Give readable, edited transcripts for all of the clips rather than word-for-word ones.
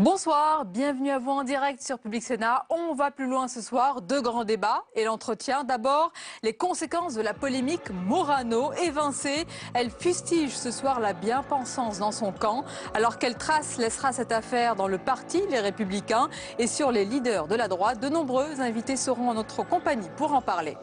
Bonsoir, bienvenue à vous en direct sur Public Sénat. On va plus loin ce soir, deux grands débats et l'entretien. D'abord, les conséquences de la polémique Morano. Évincée, elle fustige ce soir la bien-pensance dans son camp. Alors quelle trace laissera cette affaire dans le parti, les Républicains? Et sur les leaders de la droite, de nombreux invités seront en notre compagnie pour en parler.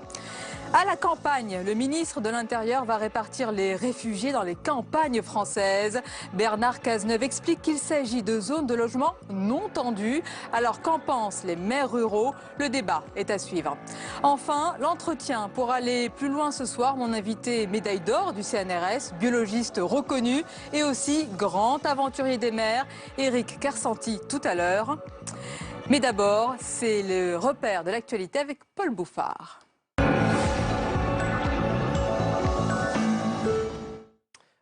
À la campagne, le ministre de l'Intérieur va répartir les réfugiés dans les campagnes françaises. Bernard Cazeneuve explique qu'il s'agit de zones de logement non tendues. Alors qu'en pensent les maires ruraux? Le débat est à suivre. Enfin, l'entretien. Pour aller plus loin ce soir, mon invité médaille d'or du CNRS, biologiste reconnu et aussi grand aventurier des mers, Éric Kersanti tout à l'heure. Mais d'abord, c'est le repère de l'actualité avec Paul Bouffard.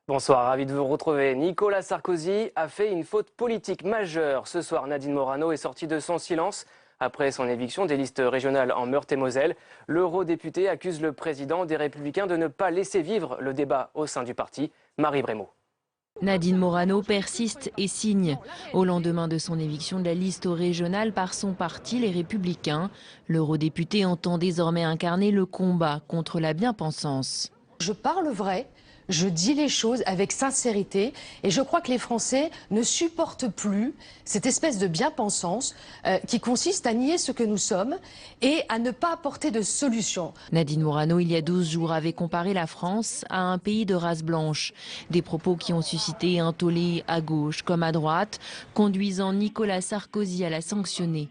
Bonsoir, ravi de vous retrouver. Nicolas Sarkozy a fait une faute politique majeure. Ce soir, Nadine Morano est sortie de son silence. Après son éviction des listes régionales en Meurthe-et-Moselle, l'eurodéputé accuse le président des Républicains de ne pas laisser vivre le débat au sein du parti. Marie Brémaud. Nadine Morano persiste et signe. Au lendemain de son éviction de la liste régionale par son parti, les Républicains, l'eurodéputé entend désormais incarner le combat contre la bien-pensance. Je parle vrai. Je dis les choses avec sincérité et je crois que les Français ne supportent plus cette espèce de bien-pensance qui consiste à nier ce que nous sommes et à ne pas apporter de solution. Nadine Morano, il y a 12 jours, avait comparé la France à un pays de race blanche. Des propos qui ont suscité un tollé à gauche comme à droite, conduisant Nicolas Sarkozy à la sanctionner.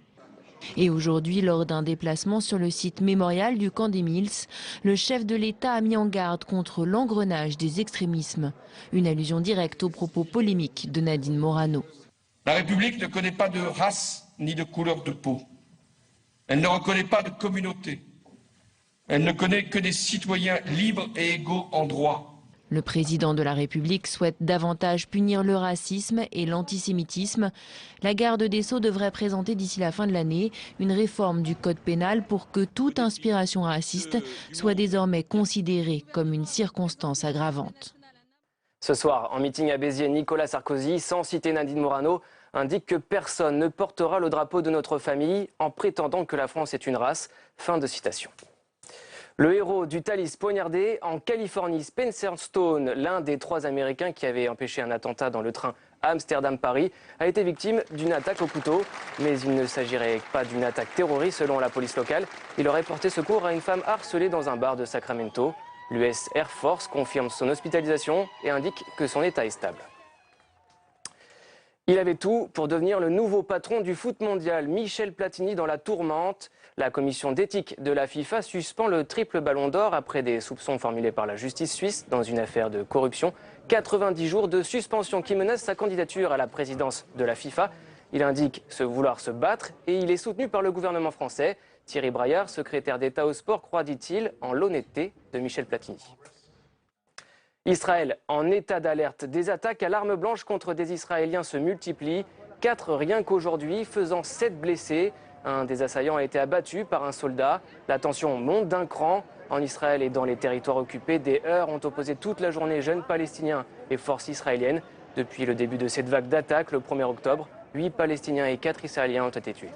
Et aujourd'hui, lors d'un déplacement sur le site mémorial du camp des Mills, le chef de l'État a mis en garde contre l'engrenage des extrémismes. Une allusion directe aux propos polémiques de Nadine Morano. La République ne connaît pas de race ni de couleur de peau. Elle ne reconnaît pas de communauté. Elle ne connaît que des citoyens libres et égaux en droit. Le président de la République souhaite davantage punir le racisme et l'antisémitisme. La garde des Sceaux devrait présenter d'ici la fin de l'année une réforme du code pénal pour que toute inspiration raciste soit désormais considérée comme une circonstance aggravante. Ce soir, en meeting à Béziers, Nicolas Sarkozy, sans citer Nadine Morano, indique que personne ne portera le drapeau de notre famille en prétendant que la France est une race. Fin de citation. Le héros du Thalys poignardé en Californie, Spencer Stone, l'un des 3 Américains qui avaient empêché un attentat dans le train Amsterdam-Paris, a été victime d'une attaque au couteau. Mais il ne s'agirait pas d'une attaque terroriste selon la police locale. Il aurait porté secours à une femme harcelée dans un bar de Sacramento. L'US Air Force confirme son hospitalisation et indique que son état est stable. Il avait tout pour devenir le nouveau patron du foot mondial. Michel Platini dans la tourmente. La commission d'éthique de la FIFA suspend le triple ballon d'or après des soupçons formulés par la justice suisse dans une affaire de corruption. 90 jours de suspension qui menacent sa candidature à la présidence de la FIFA. Il indique vouloir se battre et il est soutenu par le gouvernement français. Thierry Braillard, secrétaire d'État au sport, croit, dit-il, en l'honnêteté de Michel Platini. Israël en état d'alerte. Des attaques à l'arme blanche contre des Israéliens se multiplient. 4 rien qu'aujourd'hui, faisant 7 blessés. Un des assaillants a été abattu par un soldat. La tension monte d'un cran. En Israël et dans les territoires occupés, des heurts ont opposé toute la journée jeunes Palestiniens et forces israéliennes. Depuis le début de cette vague d'attaques, le 1er octobre, 8 Palestiniens et 4 Israéliens ont été tués.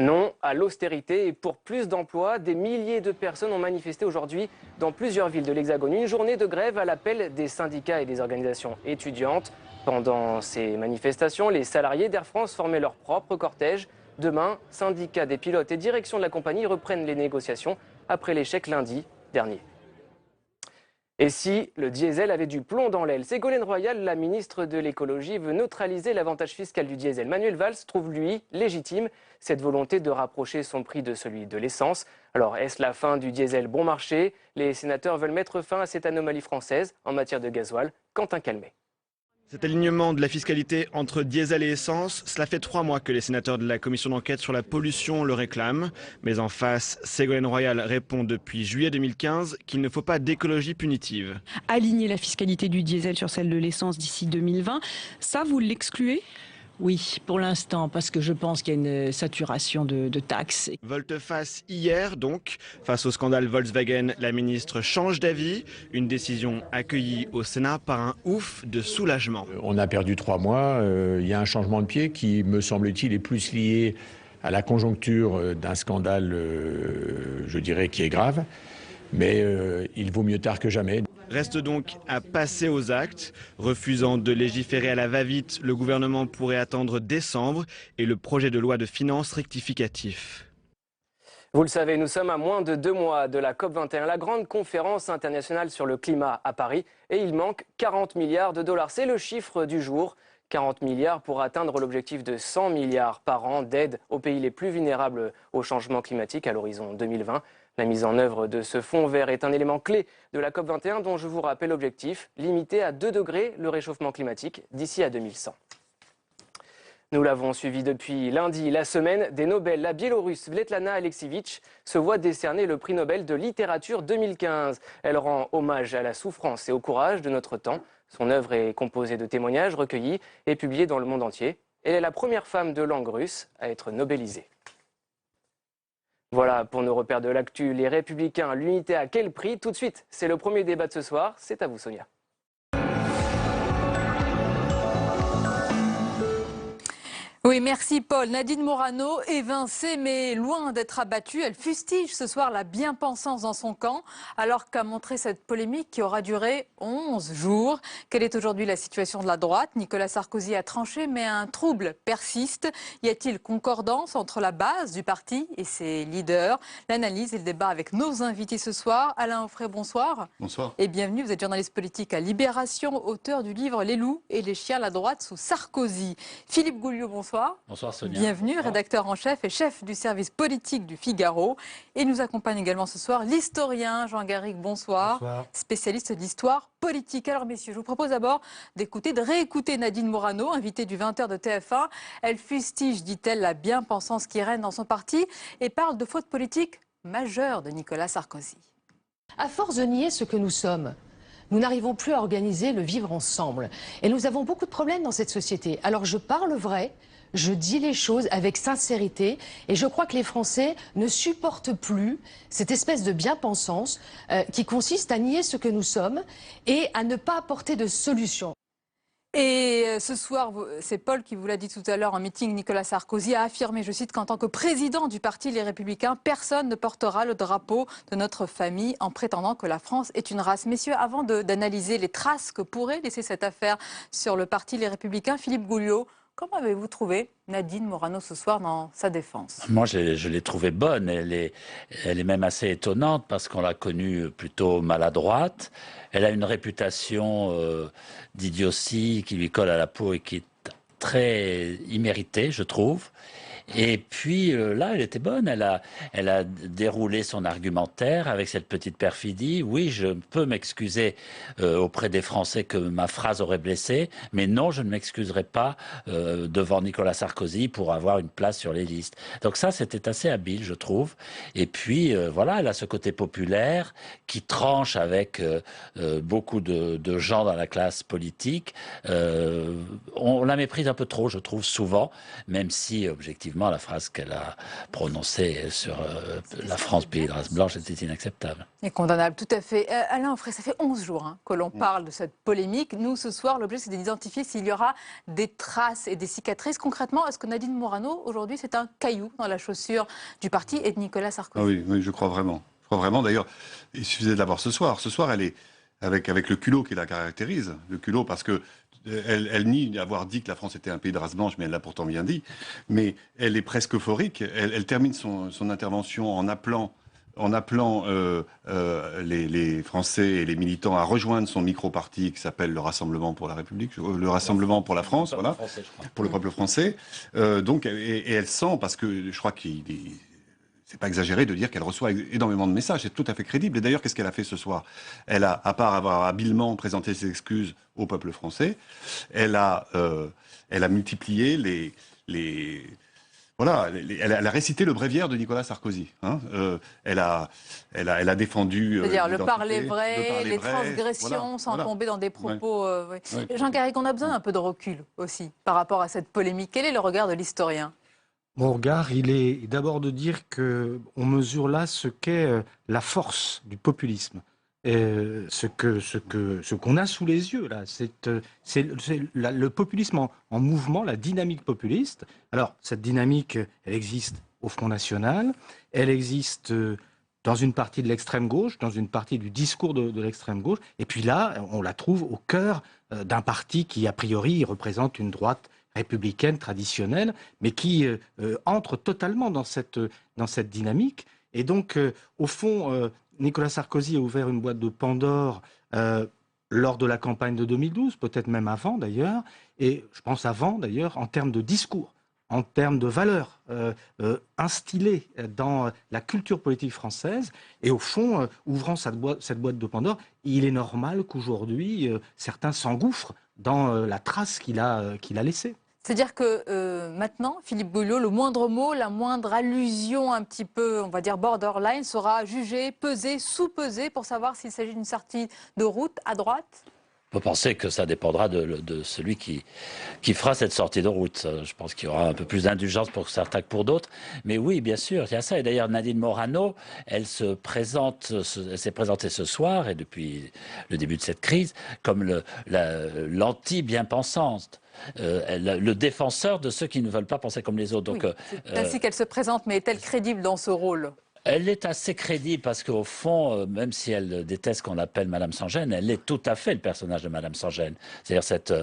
Non à l'austérité et pour plus d'emplois, des milliers de personnes ont manifesté aujourd'hui dans plusieurs villes de l'Hexagone. Une journée de grève à l'appel des syndicats et des organisations étudiantes. Pendant ces manifestations, les salariés d'Air France formaient leur propre cortège. Demain, syndicats des pilotes et direction de la compagnie reprennent les négociations après l'échec lundi dernier. Et si le diesel avait du plomb dans l'aile? Ségolène Royal, la ministre de l'écologie, veut neutraliser l'avantage fiscal du diesel. Manuel Valls trouve, lui, légitime cette volonté de rapprocher son prix de celui de l'essence. Alors, est-ce la fin du diesel bon marché? Les sénateurs veulent mettre fin à cette anomalie française en matière de gasoil. Quentin Calmet. Cet alignement de la fiscalité entre diesel et essence, cela fait 3 mois que les sénateurs de la commission d'enquête sur la pollution le réclament. Mais en face, Ségolène Royal répond depuis juillet 2015 qu'il ne faut pas d'écologie punitive. Aligner la fiscalité du diesel sur celle de l'essence d'ici 2020, ça vous l'excluez ? Oui, pour l'instant, parce que je pense qu'il y a une saturation de taxes. Volte-face hier donc. Face au scandale Volkswagen, la ministre change d'avis. Une décision accueillie au Sénat par un ouf de soulagement. On a perdu 3 mois. Il y a un changement de pied qui, me semble-t-il, est plus lié à la conjoncture d'un scandale, je dirais, qui est grave. Mais il vaut mieux tard que jamais. Reste donc à passer aux actes. Refusant de légiférer à la va-vite, le gouvernement pourrait attendre décembre et le projet de loi de finances rectificatif. Vous le savez, nous sommes à moins de 2 mois de la COP21, la grande conférence internationale sur le climat à Paris. Et il manque 40 milliards de dollars. C'est le chiffre du jour. 40 milliards pour atteindre l'objectif de 100 milliards par an d'aide aux pays les plus vulnérables au changement climatique à l'horizon 2020. La mise en œuvre de ce fonds vert est un élément clé de la COP21 dont je vous rappelle l'objectif, limiter à 2 degrés le réchauffement climatique d'ici à 2100. Nous l'avons suivi depuis lundi, la semaine des Nobel. La Biélorusse Svetlana Alexievitch se voit décerner le prix Nobel de littérature 2015. Elle rend hommage à la souffrance et au courage de notre temps. Son œuvre est composée de témoignages recueillis et publiés dans le monde entier. Elle est la première femme de langue russe à être nobelisée. Voilà pour nos repères de l'actu. Les Républicains, l'unité à quel prix? Tout de suite, c'est le premier débat de ce soir. C'est à vous, Sonia. Oui, merci Paul. Nadine Morano, évincée mais loin d'être abattue, elle fustige ce soir la bien-pensance dans son camp, alors qu'a montré cette polémique qui aura duré 11 jours. Quelle est aujourd'hui la situation de la droite? Nicolas Sarkozy a tranché, mais un trouble persiste. Y a-t-il concordance entre la base du parti et ses leaders? L'analyse et le débat avec nos invités ce soir. Alain Onfray, bonsoir. Bonsoir. Et bienvenue, vous êtes journaliste politique à Libération, auteur du livre Les loups et les chiens, la droite sous Sarkozy. Philippe Gouliot, bonsoir. Bonsoir Sonia. Bienvenue, Bonsoir. rédacteur en chef et chef du service politique du Figaro. Et nous accompagne également ce soir l'historien Jean Garrigue, bonsoir. Bonsoir. Spécialiste d'histoire politique. Alors messieurs, je vous propose d'abord de réécouter Nadine Morano, invitée du 20h de TF1. Elle fustige, dit-elle, la bien-pensance qui règne dans son parti et parle de fautes politiques majeures de Nicolas Sarkozy. À force de nier ce que nous sommes, nous n'arrivons plus à organiser le vivre ensemble. Et nous avons beaucoup de problèmes dans cette société. Alors je parle vrai, je dis les choses avec sincérité et je crois que les Français ne supportent plus cette espèce de bien-pensance qui consiste à nier ce que nous sommes et à ne pas apporter de solution. Et ce soir, c'est Paul qui vous l'a dit tout à l'heure en meeting, Nicolas Sarkozy a affirmé, je cite, qu'en tant que président du parti Les Républicains, personne ne portera le drapeau de notre famille en prétendant que la France est une race. Messieurs, avant d'analyser les traces que pourrait laisser cette affaire sur le parti Les Républicains, Philippe Gouliot, comment avez-vous trouvé Nadine Morano ce soir dans sa défense? Moi, je l'ai trouvée bonne. Elle est même assez étonnante parce qu'on l'a connue plutôt maladroite. Elle a une réputation d'idiotie qui lui colle à la peau et qui est très imméritée, je trouve. Et puis là, elle était bonne. Elle a déroulé son argumentaire avec cette petite perfidie. Oui, je peux m'excuser auprès des Français que ma phrase aurait blessé, mais non, je ne m'excuserai pas devant Nicolas Sarkozy pour avoir une place sur les listes. Donc ça, c'était assez habile, je trouve. Et puis voilà, elle a ce côté populaire qui tranche avec beaucoup de gens dans la classe politique. On la méprise un peu trop, je trouve, souvent, même si objectivement la phrase qu'elle a prononcée sur la France, pays de race blanche, était inacceptable. Et condamnable, tout à fait. Alain Onfray, ça fait 11 jours que l'on parle de cette polémique. Nous, ce soir, l'objet, c'est d'identifier s'il y aura des traces et des cicatrices. Concrètement, est-ce que Nadine Morano, aujourd'hui, c'est un caillou dans la chaussure du parti et de Nicolas Sarkozy? Ah oui, je crois vraiment. Je crois vraiment. D'ailleurs, il suffisait de la voir ce soir. Ce soir, elle est avec le culot qui la caractérise. Le culot parce que elle nie avoir dit que la France était un pays de race blanche, mais elle l'a pourtant bien dit. Mais elle est presque euphorique. Elle termine son intervention en appelant les Français et les militants à rejoindre son micro-parti qui s'appelle le Rassemblement pour la République, le Rassemblement pour la France, voilà, pour le peuple français. Donc, et elle sent, parce que je crois c'est pas exagéré de dire qu'elle reçoit énormément de messages, c'est tout à fait crédible. Et d'ailleurs, qu'est-ce qu'elle a fait ce soir? Elle a, à part avoir habilement présenté ses excuses au peuple français, elle a multiplié Voilà, elle a récité le bréviaire de Nicolas Sarkozy. Hein. Elle a défendu. C'est-à-dire le parler vrai, les transgressions, sans tomber dans des propos. Ouais. Jean Garrigue, on a besoin d'un peu de recul aussi par rapport à cette polémique. Quel est le regard de l'historien? Mon regard, il est d'abord de dire qu'on mesure là ce qu'est la force du populisme. Ce qu'on a sous les yeux, là, c'est le populisme en mouvement, la dynamique populiste. Alors, cette dynamique, elle existe au Front National, elle existe dans une partie de l'extrême gauche, dans une partie du discours de l'extrême gauche, et puis là, on la trouve au cœur d'un parti qui, a priori, représente une droite républicaine traditionnelle, mais qui entre totalement dans cette dynamique. Et donc, au fond, Nicolas Sarkozy a ouvert une boîte de Pandore lors de la campagne de 2012, peut-être même avant d'ailleurs, et je pense avant d'ailleurs, en termes de discours, en termes de valeurs instillées dans la culture politique française. Et au fond, ouvrant cette boîte de Pandore, il est normal qu'aujourd'hui, certains s'engouffrent dans la trace qu'il a laissée. C'est-à-dire que maintenant, Philippe Gouillot, le moindre mot, la moindre allusion un petit peu, on va dire borderline, sera jugé, pesé, sous-pesé pour savoir s'il s'agit d'une sortie de route à droite? On peut penser que ça dépendra de celui qui fera cette sortie de route. Je pense qu'il y aura un peu plus d'indulgence pour certains que pour d'autres. Mais oui, bien sûr, il y a ça. Et d'ailleurs, Nadine Morano, elle s'est présentée ce soir, et depuis le début de cette crise, comme l'anti-bien-pensante. Le défenseur de ceux qui ne veulent pas penser comme les autres. Donc, c'est ainsi qu'elle se présente, mais est-elle crédible dans ce rôle? Elle est assez crédible parce qu'au fond, même si elle déteste qu'on l'appelle Madame Sans-Gêne, elle est tout à fait le personnage de Madame Sans-Gêne. C'est-à-dire cette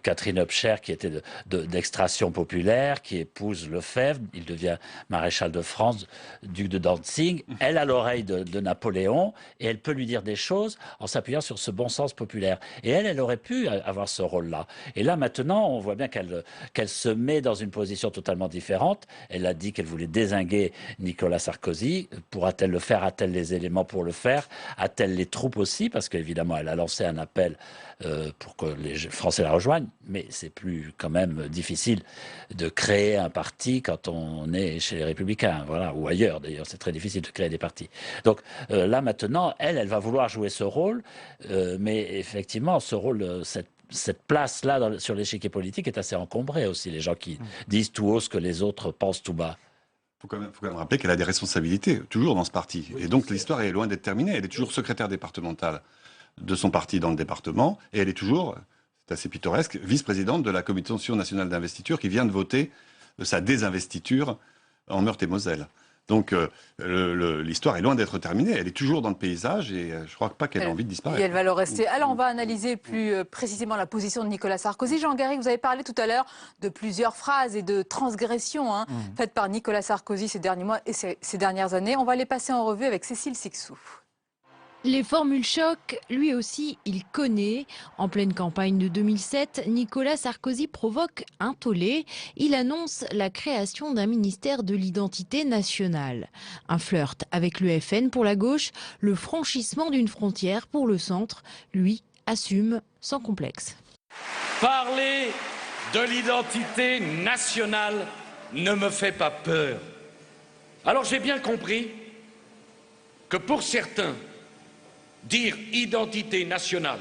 Catherine Hubscher qui était d'extraction populaire, qui épouse Lefebvre, il devient maréchal de France, duc de Dantzig. Elle a l'oreille de Napoléon et elle peut lui dire des choses en s'appuyant sur ce bon sens populaire. Et elle aurait pu avoir ce rôle-là. Et là, maintenant, on voit bien qu'elle se met dans une position totalement différente. Elle a dit qu'elle voulait dézinguer Nicolas Sarkozy. Pourra-t-elle le faire? A-t-elle les éléments pour le faire? A-t-elle les troupes aussi? Parce qu'évidemment, elle a lancé un appel pour que les Français la rejoignent. Mais c'est plus quand même difficile de créer un parti quand on est chez les Républicains, voilà, ou ailleurs d'ailleurs. C'est très difficile de créer des partis. Donc là maintenant, elle va vouloir jouer ce rôle. Mais effectivement, ce rôle, cette place-là sur l'échiquier politique est assez encombrée aussi. Les gens qui disent tout haut ce que les autres pensent tout bas. Il faut quand même rappeler qu'elle a des responsabilités, toujours dans ce parti. Et donc l'histoire est loin d'être terminée. Elle est toujours secrétaire départementale de son parti dans le département. Et elle est toujours, c'est assez pittoresque, vice-présidente de la Commission nationale d'investiture qui vient de voter sa désinvestiture en Meurthe-et-Moselle. Donc l'histoire est loin d'être terminée, elle est toujours dans le paysage et je ne crois pas qu'elle a envie de disparaître. Et elle va le rester. Alors on va analyser plus précisément la position de Nicolas Sarkozy. Jean Garrigue, vous avez parlé tout à l'heure de plusieurs phrases et de transgressions faites par Nicolas Sarkozy ces derniers mois et ces dernières années. On va les passer en revue avec Cécile Sixou. Les formules choc, lui aussi, il connaît. En pleine campagne de 2007, Nicolas Sarkozy provoque un tollé. Il annonce la création d'un ministère de l'identité nationale. Un flirt avec le FN pour la gauche, le franchissement d'une frontière pour le centre. Lui assume sans complexe. Parler de l'identité nationale ne me fait pas peur. Alors j'ai bien compris que pour certains, dire identité nationale,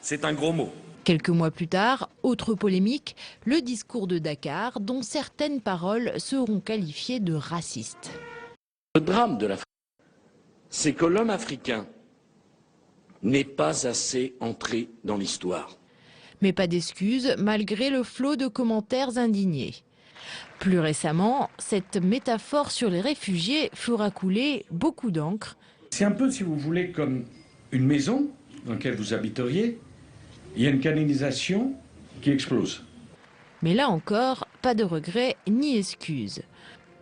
c'est un gros mot. Quelques mois plus tard, autre polémique, le discours de Dakar, dont certaines paroles seront qualifiées de racistes. Le drame de l'Afrique, c'est que l'homme africain n'est pas assez entré dans l'histoire. Mais pas d'excuses, malgré le flot de commentaires indignés. Plus récemment, cette métaphore sur les réfugiés fera couler beaucoup d'encre. C'est un peu, si vous voulez, comme une maison dans laquelle vous habiteriez, il y a une canalisation qui explose. Mais là encore, pas de regrets ni excuses.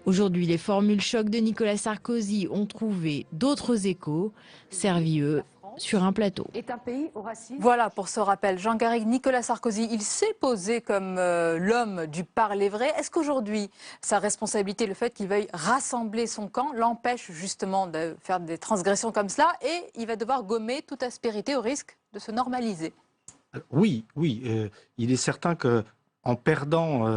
Aujourd'hui, les formules choc de Nicolas Sarkozy ont trouvé d'autres échos, servis eux sur un plateau. Est un pays au racisme. Voilà pour ce rappel. Jean Garrigue, Nicolas Sarkozy, il s'est posé comme l'homme du parler vrai. Est-ce qu'aujourd'hui, sa responsabilité, le fait qu'il veuille rassembler son camp, l'empêche justement de faire des transgressions comme cela et il va devoir gommer toute aspérité au risque de se normaliser? Oui, il est certain que en perdant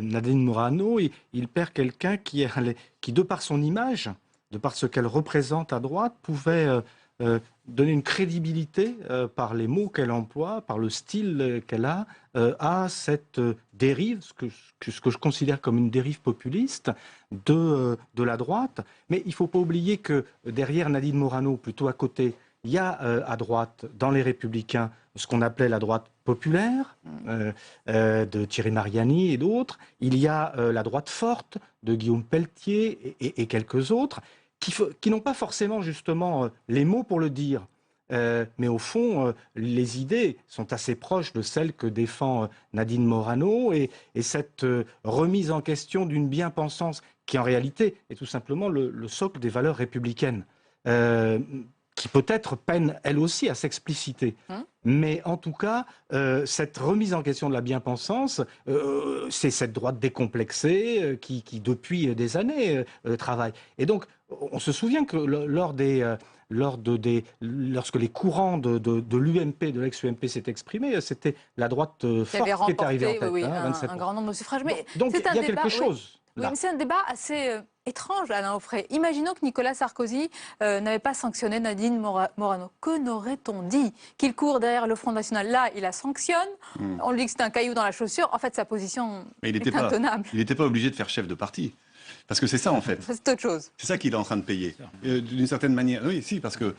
Nadine Morano, il perd quelqu'un qui, de par son image, de par ce qu'elle représente à droite, pouvait donner une crédibilité par les mots qu'elle emploie, par le style qu'elle a, à cette dérive, ce que je considère comme une dérive populiste de la droite. Mais il ne faut pas oublier que derrière Nadine Morano, plutôt à côté, il y a à droite, dans les Républicains, ce qu'on appelait la droite populaire, de Thierry Mariani et d'autres. Il y a la droite forte de Guillaume Pelletier et quelques autres, qui n'ont pas forcément justement les mots pour le dire. Mais au fond, les idées sont assez proches de celles que défend Nadine Morano, et cette remise en question d'une bien-pensance qui en réalité est tout simplement le socle des valeurs républicaines, qui peut-être peine elle aussi à s'expliciter. Mais en tout cas, cette remise en question de la bien-pensance, c'est cette droite décomplexée qui depuis des années travaille. Et donc, on se souvient que lorsque les courants de l'UMP, de l'ex-UMP s'est exprimés, c'était la droite forte qui est arrivée en tête. Oui, hein, un grand nombre de suffrages. Mais donc il y a quelque chose. Oui, mais c'est un débat assez étrange, Alain Onfray. Imaginons que Nicolas Sarkozy n'avait pas sanctionné Nadine Morano. Que n'aurait-on dit? Qu'il court derrière le Front National. Là, il la sanctionne. On lui dit que c'est un caillou dans la chaussure. En fait, sa position est intenable. Il n'était pas obligé de faire chef de parti. Parce que c'est ça, en fait. C'est autre chose. C'est ça qu'il est en train de payer. D'une certaine manière. Oui, si, parce que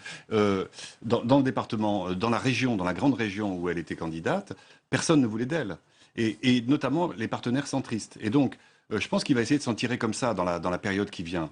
dans le département, dans la région, dans la grande région où elle était candidate, personne ne voulait d'elle. Et notamment les partenaires centristes. Et donc, je pense qu'il va essayer de s'en tirer comme ça dans la période qui vient.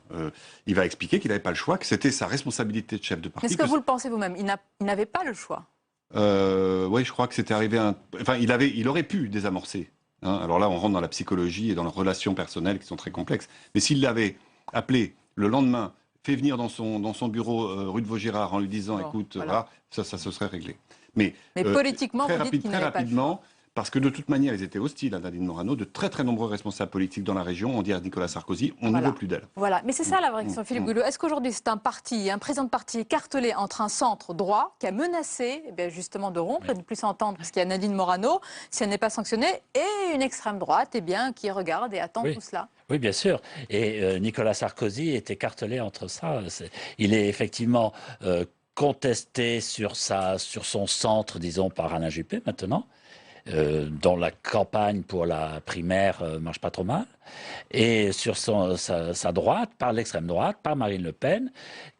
Il va expliquer qu'il n'avait pas le choix, que c'était sa responsabilité de chef de parti. Est-ce que vous le pensez vous-même? Il n'avait pas le choix. Oui, je crois que c'était arrivé Enfin, il aurait pu désamorcer. Hein. Alors là, on rentre dans la psychologie et dans les relations personnelles qui sont très complexes. Mais s'il l'avait appelé le lendemain, fait venir dans son bureau rue de Vaugirard en lui disant, écoute, voilà, ça se serait réglé. Mais politiquement, vous dites qu'il n'avait pas le choix. Parce que de toute manière, ils étaient hostiles à Nadine Morano. De très très nombreux responsables politiques dans la région ont dit à Nicolas Sarkozy, on ne veut plus d'elle. Voilà, mais c'est ça la vraie question, Philippe Goulot. Est-ce qu'aujourd'hui c'est un président de parti écartelé entre un centre droit qui a menacé justement de rompre et de ne plus s'entendre parce qu'il y a Nadine Morano, si elle n'est pas sanctionnée, et une extrême droite qui regarde et attend tout cela? Oui, bien sûr. Et Nicolas Sarkozy est écartelé entre ça. Il est effectivement contesté sur son centre, disons, par Alain Juppé maintenant. Dont la campagne pour la primaire marche pas trop mal, et sur sa droite, par l'extrême droite, par Marine Le Pen,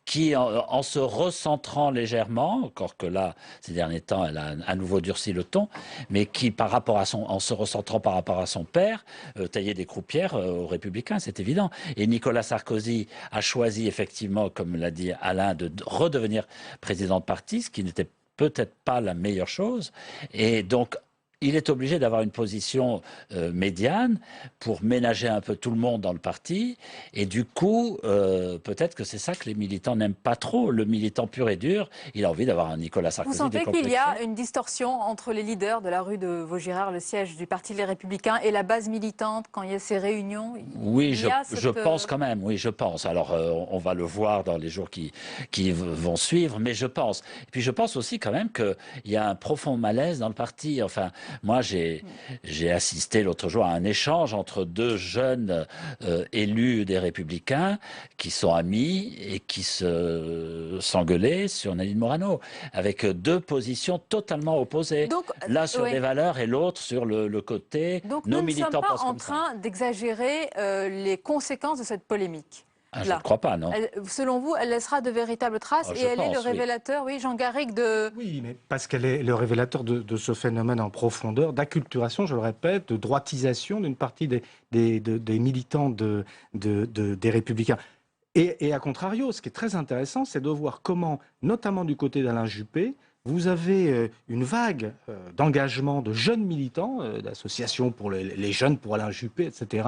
qui, en se recentrant légèrement, encore que là, ces derniers temps, elle a à nouveau durci le ton, mais qui, en se recentrant par rapport à son père, taillait des croupières aux Républicains, c'est évident. Et Nicolas Sarkozy a choisi effectivement, comme l'a dit Alain, de redevenir président de parti, ce qui n'était peut-être pas la meilleure chose. Et donc, il est obligé d'avoir une position médiane pour ménager un peu tout le monde dans le parti. Et du coup, peut-être que c'est ça que les militants n'aiment pas trop. Le militant pur et dur, il a envie d'avoir un Nicolas Sarkozy décomplexé. Vous sentez qu'il y a une distorsion entre les leaders de la rue de Vaugirard, le siège du Parti Les Républicains, et la base militante quand il y a ces réunions? Oui, je pense quand même. Oui, je pense. Alors, on va le voir dans les jours qui vont suivre, mais je pense. Et puis, je pense aussi quand même qu'il y a un profond malaise dans le parti. Enfin, moi, j'ai assisté l'autre jour à un échange entre deux jeunes élus des Républicains qui sont amis et qui s'engueulaient sur Nadine Morano, avec deux positions totalement opposées. Donc, l'un sur des valeurs et l'autre sur le côté. Donc, nous ne sommes pas en train d'exagérer les conséquences de cette polémique. Je ne crois pas, non. Selon vous, elle laissera de véritables traces et elle est le révélateur, oui, Jean Garrigue, de... Oui, mais parce qu'elle est le révélateur de ce phénomène en profondeur, d'acculturation, je le répète, de droitisation d'une partie des militants des Républicains. Et à contrario, ce qui est très intéressant, c'est de voir comment, notamment du côté d'Alain Juppé, vous avez une vague d'engagement de jeunes militants, d'associations pour les jeunes, pour Alain Juppé, etc.,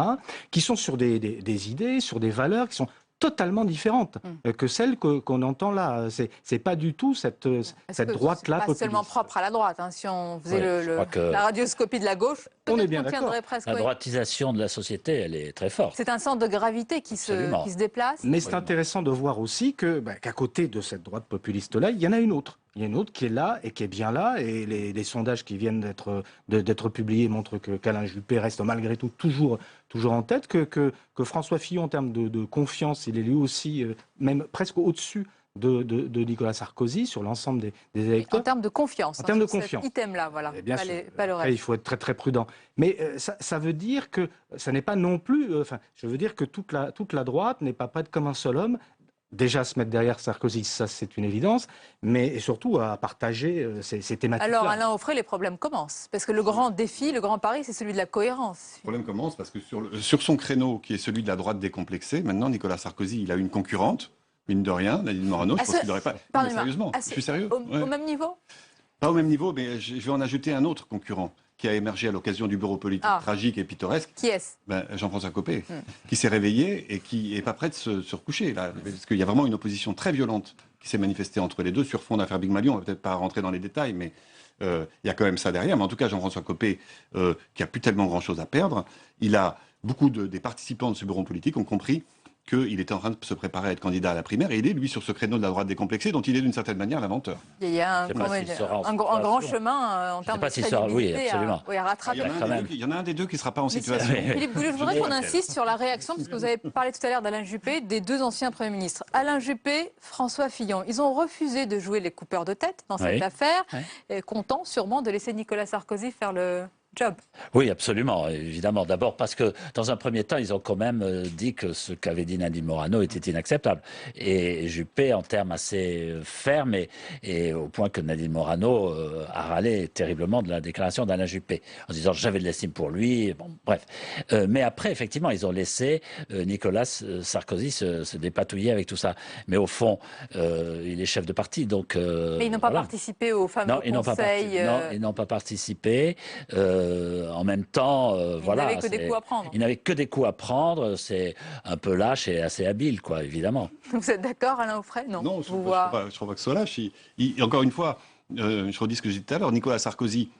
qui sont sur des idées, sur des valeurs qui sont totalement différentes que celles qu'on entend là. C'est pas du tout cette droite-là populiste. C'est pas seulement propre à la droite. Hein. Si on faisait la radioscopie de la gauche, on est bien d'accord. La droitisation de la société, elle est très forte. C'est un centre de gravité qui se déplace. Mais c'est intéressant de voir aussi qu'à côté de cette droite populiste-là, il y en a une autre. Il y a une autre qui est là et qui est bien là. Et les sondages qui viennent d'être publiés montrent qu'Alain Juppé reste malgré tout toujours en tête, que François Fillon, en termes de confiance, il est lui aussi même presque au-dessus de Nicolas Sarkozy sur l'ensemble des électeurs. En termes de confiance. En termes de confiance. Cet item-là, voilà. Bien sûr. Pas le reste. Après, il faut être très très prudent. Mais ça veut dire que ça n'est pas non plus. Je veux dire que toute la droite n'est pas prête comme un seul homme. Déjà se mettre derrière Sarkozy, ça c'est une évidence, mais surtout à partager ces thématiques-là. Alors Alain Onfray, les problèmes commencent, parce que le grand défi, le grand pari, c'est celui de la cohérence. Le problème commence parce que sur son créneau, qui est celui de la droite décomplexée, maintenant Nicolas Sarkozy, il a une concurrente, mine de rien, Nadine Morano, je pense qu'il n'aurait pas... Mais sérieusement, je suis sérieux. Au même niveau? Pas au même niveau, mais je vais en ajouter un autre concurrent qui a émergé à l'occasion du bureau politique tragique et pittoresque. Qui est-ce? Jean-François Copé, qui s'est réveillé et qui n'est pas prêt de se recoucher. Là, parce qu'il y a vraiment une opposition très violente qui s'est manifestée entre les deux sur fond d'affaire Big Mali. On ne va peut-être pas rentrer dans les détails, mais il y a quand même ça derrière. Mais en tout cas, Jean-François Copé, qui a plus tellement grand-chose à perdre, beaucoup des participants de ce bureau politique ont compris qu'il était en train de se préparer à être candidat à la primaire, et il est, lui, sur ce créneau de la droite décomplexée, dont il est d'une certaine manière l'inventeur. Il y a un grand chemin en termes de crédibilité à rattraper. Il y en a un des deux qui ne sera pas en situation. Philippe Gouliou, je voudrais qu'on insiste sur la réaction, parce que vous avez parlé tout à l'heure d'Alain Juppé, des deux anciens Premiers ministres. Alain Juppé, François Fillon. Ils ont refusé de jouer les coupeurs de tête dans cette affaire, content sûrement de laisser Nicolas Sarkozy faire le job. Oui, absolument, évidemment. D'abord parce que, dans un premier temps, ils ont quand même dit que ce qu'avait dit Nadine Morano était inacceptable. Et Juppé, en termes assez fermes, et au point que Nadine Morano a râlé terriblement de la déclaration d'Alain Juppé, en disant « j'avais de l'estime pour lui ». Bon, bref. Mais après, effectivement, ils ont laissé Nicolas Sarkozy se dépatouiller avec tout ça. Mais au fond, il est chef de parti, donc... Mais ils n'ont pas participé au fameux conseil... Non, ils n'ont pas participé. En même temps, voilà. Ils n'avaient que des coups à prendre. Ils n'avaient que des coups à prendre. C'est un peu lâche et assez habile, quoi, évidemment. Vous êtes d'accord, Alain Onfray? Non, je ne trouve pas que ce soit lâche. Encore une fois, je redis ce que j'ai dit tout à l'heure, Nicolas Sarkozy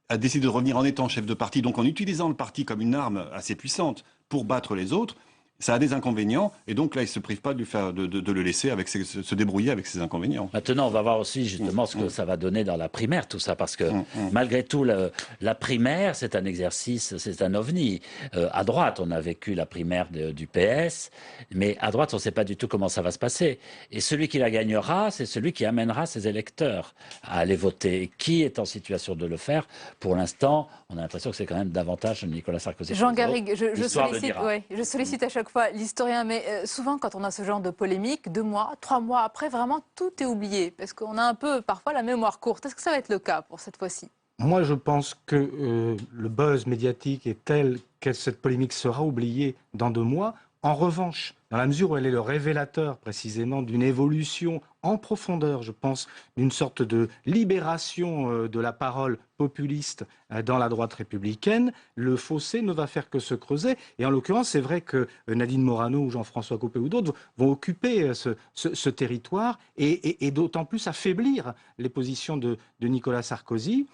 a décidé de revenir en étant chef de parti, donc en utilisant le parti comme une arme assez puissante pour battre les autres. Ça a des inconvénients, et donc là, il ne se prive pas de le laisser se débrouiller avec ses inconvénients. Maintenant, on va voir aussi justement ce que ça va donner dans la primaire, tout ça, parce que malgré tout, la primaire, c'est un exercice, c'est un ovni. À droite, on a vécu la primaire du PS, mais à droite, on ne sait pas du tout comment ça va se passer. Et celui qui la gagnera, c'est celui qui amènera ses électeurs à aller voter. Et qui est en situation de le faire? Pour l'instant, on a l'impression que c'est quand même davantage Nicolas Sarkozy. Jean Garrigue, je sollicite à chaque fois l'historien, mais souvent quand on a ce genre de polémique, 2 mois, 3 mois après, vraiment tout est oublié, parce qu'on a un peu parfois la mémoire courte. Est-ce que ça va être le cas pour cette fois-ci? Moi, je pense que le buzz médiatique est tel que cette polémique sera oubliée dans 2 mois. En revanche, dans la mesure où elle est le révélateur précisément d'une évolution en profondeur, je pense, d'une sorte de libération de la parole populiste dans la droite républicaine, le fossé ne va faire que se creuser. Et en l'occurrence, c'est vrai que Nadine Morano ou Jean-François Copé ou d'autres vont occuper ce territoire et d'autant plus affaiblir les positions de Nicolas Sarkozy,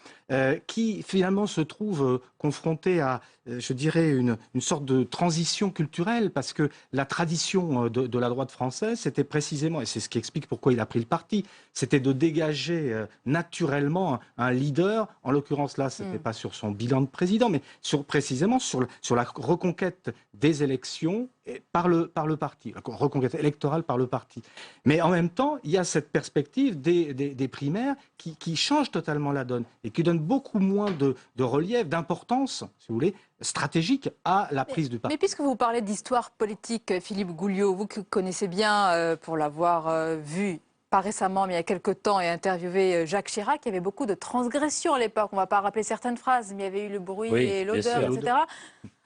qui finalement se trouve confronté à, je dirais, une sorte de transition culturelle, parce que la tradition de la droite française, c'était précisément, et c'est ce qui explique pourquoi il a pris le parti, c'était de dégager naturellement un leader. En l'occurrence là, ce n'était pas sur son bilan de président, mais précisément sur la reconquête des élections par le parti, la reconquête électorale par le parti. Mais en même temps, il y a cette perspective des primaires qui change totalement la donne et qui donne beaucoup moins de relief, d'importance, si vous voulez, stratégique à la prise du parti. Mais puisque vous parlez d'histoire politique, Philippe Gouliou, vous que connaissez bien pour l'avoir vu pas récemment, mais il y a quelques temps, et interviewé Jacques Chirac, il y avait beaucoup de transgressions à l'époque. On ne va pas rappeler certaines phrases, mais il y avait eu le bruit et l'odeur, etc.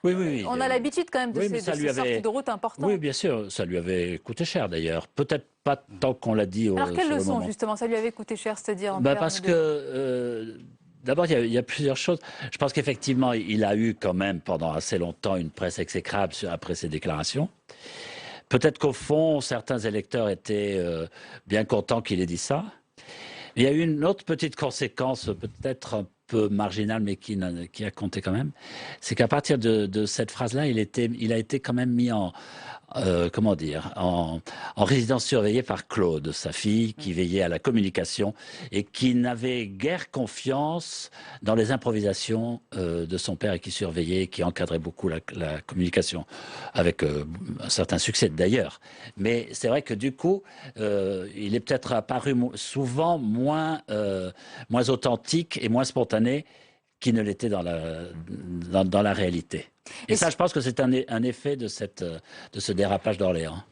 Oui. On a l'habitude quand même de ces sorties de route importantes. Oui, bien sûr, ça lui avait coûté cher d'ailleurs. Peut-être pas tant qu'on l'a dit. Alors quelle leçon justement ça lui avait coûté cher, c'est-à-dire parce que d'abord, il y a plusieurs choses. Je pense qu'effectivement, il a eu quand même pendant assez longtemps une presse exécrable après ses déclarations. Peut-être qu'au fond, certains électeurs étaient bien contents qu'il ait dit ça. Il y a eu une autre petite conséquence, peut-être un peu marginale, mais qui a compté quand même. C'est qu'à partir de cette phrase-là, il a été quand même mis comment dire, en résidence surveillée par Claude, sa fille, qui veillait à la communication et qui n'avait guère confiance dans les improvisations de son père et qui surveillait, qui encadrait beaucoup la communication, avec un certain succès d'ailleurs. Mais c'est vrai que du coup, il est peut-être apparu souvent moins authentique et moins spontané qu'il ne l'était dans la réalité. Et ça, je pense que c'est un effet de ce dérapage d'Orléans.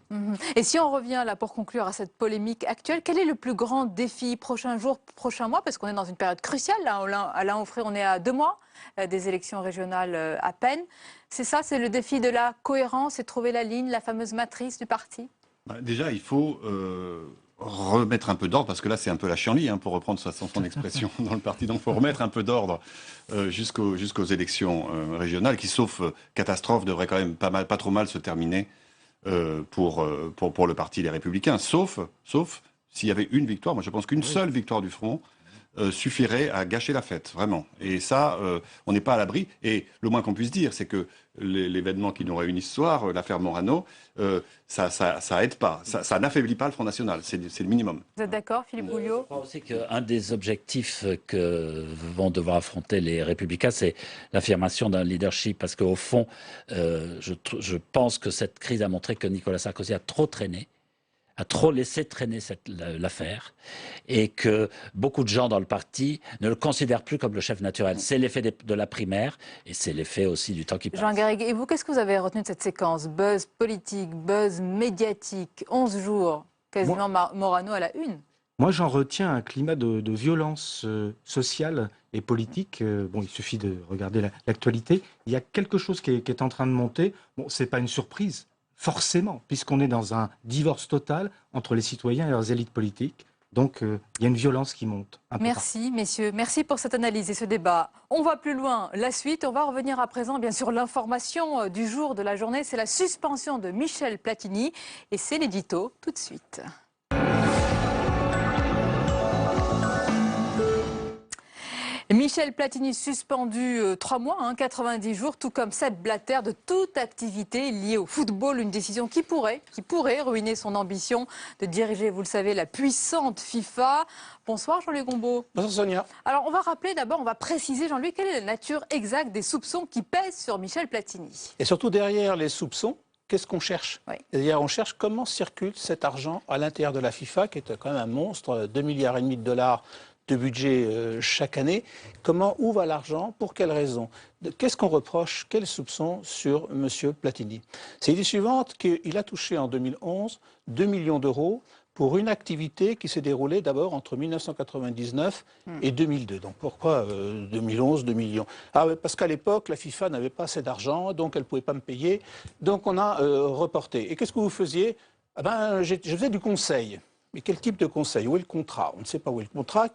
Et si on revient là pour conclure à cette polémique actuelle, quel est le plus grand défi prochains jours, prochains mois? Parce qu'on est dans une période cruciale. Là, Alain Onfray, on est à 2 mois des élections régionales à peine. C'est ça, c'est le défi de la cohérence et trouver la ligne, la fameuse matrice du parti? Déjà, il faut remettre un peu d'ordre, parce que là, c'est un peu la chienlit, pour reprendre son expression dans le parti. Donc, il faut remettre un peu d'ordre jusqu'aux élections régionales, qui, sauf catastrophe, devraient quand même pas trop mal se terminer pour le parti Les Républicains, sauf s'il y avait une victoire. Moi, je pense qu'une seule victoire du Front suffirait à gâcher la fête, vraiment. Et ça, on n'est pas à l'abri. Et le moins qu'on puisse dire, c'est que l'événement qui nous réunit ce soir, l'affaire Morano, ça aide pas. Ça n'affaiblit pas le Front National. C'est le minimum. Vous êtes d'accord, Philippe Gouliot? Je crois aussi qu'un des objectifs que vont devoir affronter les Républicains, c'est l'affirmation d'un leadership. Parce qu'au fond, je pense que cette crise a montré que Nicolas Sarkozy a trop traîné, a trop laissé traîner l'affaire, et que beaucoup de gens dans le parti ne le considèrent plus comme le chef naturel. C'est l'effet de la primaire, et c'est l'effet aussi du temps qui passe. Jean Garrigue, et vous, qu'est-ce que vous avez retenu de cette séquence? Buzz politique, buzz médiatique, 11 jours, quasiment Morano à la une. Moi, j'en retiens un climat de violence sociale et politique. Bon, il suffit de regarder l'actualité. Il y a quelque chose qui est en train de monter. Bon, c'est pas une surprise. Forcément, puisqu'on est dans un divorce total entre les citoyens et leurs élites politiques. Donc, il y a une violence qui monte. Merci, messieurs. Merci pour cette analyse et ce débat. On va plus loin. La suite, on va revenir à présent, bien sûr, l'information du jour, de la journée. C'est la suspension de Michel Platini. Et c'est l'édito tout de suite. Michel Platini suspendu 3 mois, 90 jours, tout comme Sepp Blatter, de toute activité liée au football. Une décision qui pourrait ruiner son ambition de diriger, vous le savez, la puissante FIFA. Bonsoir Jean-Luc Gombaud. Bonsoir Sonia. Alors on va rappeler d'abord, on va préciser Jean-Luc, quelle est la nature exacte des soupçons qui pèsent sur Michel Platini. Et surtout derrière les soupçons, qu'est-ce qu'on cherche? C'est-à-dire on cherche comment circule cet argent à l'intérieur de la FIFA, qui est quand même un monstre, 2,5 milliards de dollars de budget chaque année. Où va l'argent? Pour quelles raisons? Qu'est-ce qu'on reproche? Quels soupçons sur M. Platini? C'est l'idée suivante, qu'il a touché en 2011 2 millions d'euros pour une activité qui s'est déroulée d'abord entre 1999 et 2002. Donc pourquoi 2011, 2 millions? Parce qu'à l'époque, la FIFA n'avait pas assez d'argent, donc elle ne pouvait pas me payer. Donc on a reporté. Et qu'est-ce que vous faisiez? Je faisais du conseil. Mais quel type de conseil? Où est le contrat? On ne sait pas où est le contrat.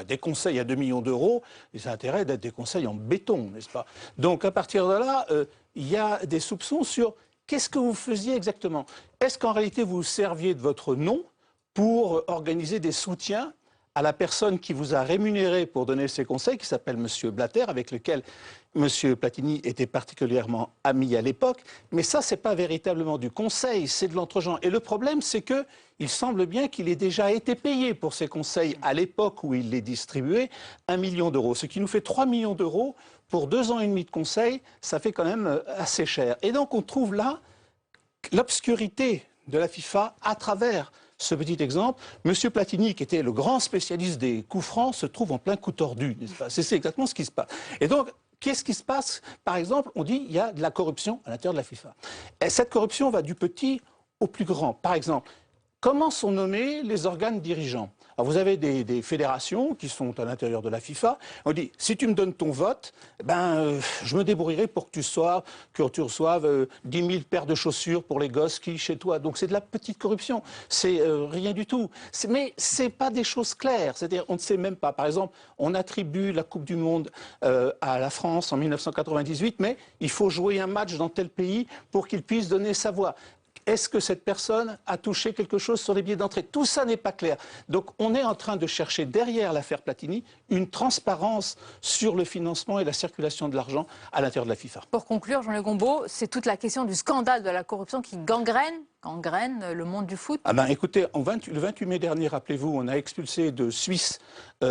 Des conseils à 2 millions d'euros, et ça a intérêt d'être des conseils en béton, n'est-ce pas? Donc à partir de là, il y a des soupçons sur qu'est-ce que vous faisiez exactement. Est-ce qu'en réalité vous serviez de votre nom pour organiser des soutiens à la personne qui vous a rémunéré pour donner ces conseils, qui s'appelle M. Blatter, avec lequel M. Platini était particulièrement ami à l'époque. Mais ça, ce n'est pas véritablement du conseil, c'est de l'entre-gens. Et le problème, c'est qu'il semble bien qu'il ait déjà été payé pour ces conseils à l'époque où il les distribuait, 1 million d'euros. Ce qui nous fait 3 millions d'euros pour 2 ans et demi de conseils, ça fait quand même assez cher. Et donc on trouve là l'obscurité de la FIFA à travers ce petit exemple. Monsieur Platini, qui était le grand spécialiste des coups francs, se trouve en plein coup tordu, n'est-ce pas? C'est exactement ce qui se passe. Et donc, qu'est-ce qui se passe? Par exemple, on dit qu'il y a de la corruption à l'intérieur de la FIFA. Et cette corruption va du petit au plus grand. Par exemple, comment sont nommés les organes dirigeants? Alors vous avez des fédérations qui sont à l'intérieur de la FIFA. On dit, si tu me donnes ton vote, je me débrouillerai pour que tu reçoives 10 000 paires de chaussures pour les gosses qui chez toi. Donc c'est de la petite corruption. C'est rien du tout. Mais c'est pas des choses claires. C'est-à-dire, on ne sait même pas. Par exemple, on attribue la Coupe du Monde à la France en 1998, mais il faut jouer un match dans tel pays pour qu'il puisse donner sa voix. Est-ce que cette personne a touché quelque chose sur les billets d'entrée? Tout ça n'est pas clair. Donc on est en train de chercher derrière l'affaire Platini une transparence sur le financement et la circulation de l'argent à l'intérieur de la FIFA. Pour conclure, Jean-Luc Gombault, c'est toute la question du scandale de la corruption qui gangrène le monde du foot. Ah ben, écoutez, le 28 mai dernier, rappelez-vous, on a expulsé de Suisse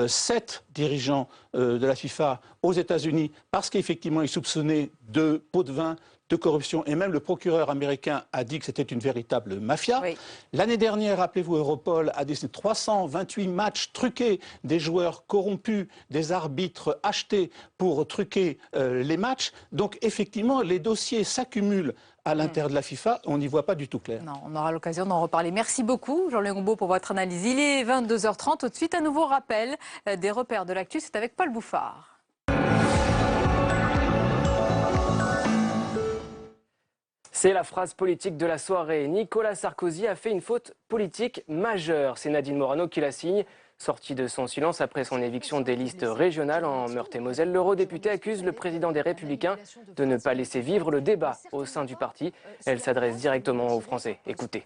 7 dirigeants de la FIFA aux États-Unis parce qu'effectivement ils soupçonnaient de pots de vin, de corruption, et même le procureur américain a dit que c'était une véritable mafia. Oui. L'année dernière, rappelez-vous, Europol a décidé 328 matchs truqués, des joueurs corrompus, des arbitres achetés pour truquer les matchs. Donc effectivement, les dossiers s'accumulent à l'intérieur de la FIFA, on n'y voit pas du tout clair. Non, on aura l'occasion d'en reparler. Merci beaucoup, Jean-Luc Gombault, pour votre analyse. Il est 22h30. Tout de suite, un nouveau rappel des repères de l'actu. C'est avec Paul Bouffard. C'est la phrase politique de la soirée. Nicolas Sarkozy a fait une faute politique majeure. C'est Nadine Morano qui la signe. Sorti de son silence après son éviction des listes régionales en Meurthe-et-Moselle, l'eurodéputée accuse le président des Républicains de ne pas laisser vivre le débat au sein du parti. Elle s'adresse directement aux Français. Écoutez.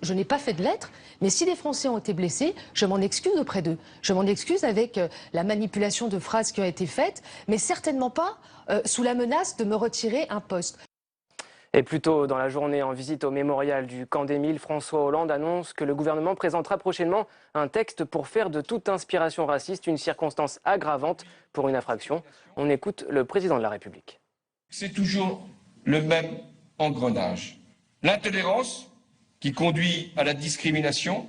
Je n'ai pas fait de lettre, mais si les Français ont été blessés, je m'en excuse auprès d'eux. Je m'en excuse avec la manipulation de phrases qui ont été faites, mais certainement pas sous la menace de me retirer un poste. Et plus tôt dans la journée, en visite au mémorial du camp d'Émile, François Hollande annonce que le gouvernement présentera prochainement un texte pour faire de toute inspiration raciste une circonstance aggravante pour une infraction. On écoute le président de la République. C'est toujours le même engrenage. L'intolérance qui conduit à la discrimination,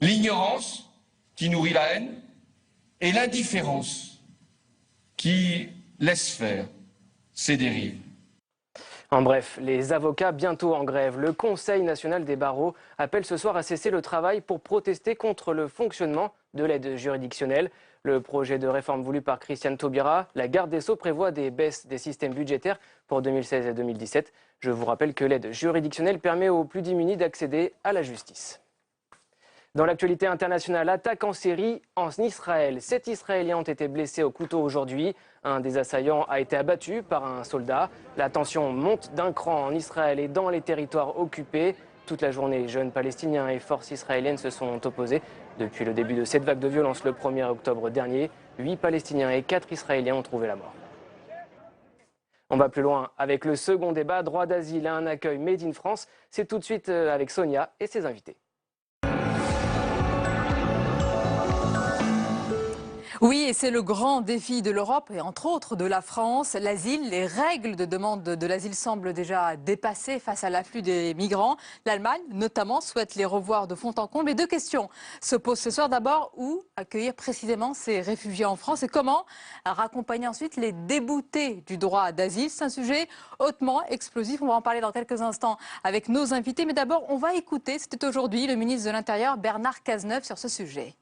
l'ignorance qui nourrit la haine et l'indifférence qui laisse faire ces dérives. En bref, les avocats bientôt en grève. Le Conseil national des barreaux appelle ce soir à cesser le travail pour protester contre le fonctionnement de l'aide juridictionnelle. Le projet de réforme voulu par Christiane Taubira, la garde des Sceaux, prévoit des baisses des systèmes budgétaires pour 2016 et 2017. Je vous rappelle que l'aide juridictionnelle permet aux plus démunis d'accéder à la justice. Dans l'actualité internationale, attaque en série en Israël. 7 Israéliens ont été blessés au couteau aujourd'hui. Un des assaillants a été abattu par un soldat. La tension monte d'un cran en Israël et dans les territoires occupés. Toute la journée, jeunes palestiniens et forces israéliennes se sont opposés. Depuis le début de cette vague de violence le 1er octobre dernier, 8 Palestiniens et 4 Israéliens ont trouvé la mort. On va plus loin avec le second débat. Droit d'asile à un accueil made in France. C'est tout de suite avec Sonia et ses invités. Oui, et c'est le grand défi de l'Europe et entre autres de la France. L'asile, les règles de demande de l'asile semblent déjà dépassées face à l'afflux des migrants. L'Allemagne, notamment, souhaite les revoir de fond en comble. Et deux questions se posent ce soir. D'abord, où accueillir précisément ces réfugiés en France et comment raccompagner ensuite les déboutés du droit d'asile. C'est un sujet hautement explosif. On va en parler dans quelques instants avec nos invités. Mais d'abord, on va écouter, c'était aujourd'hui, le ministre de l'Intérieur, Bernard Cazeneuve, sur ce sujet.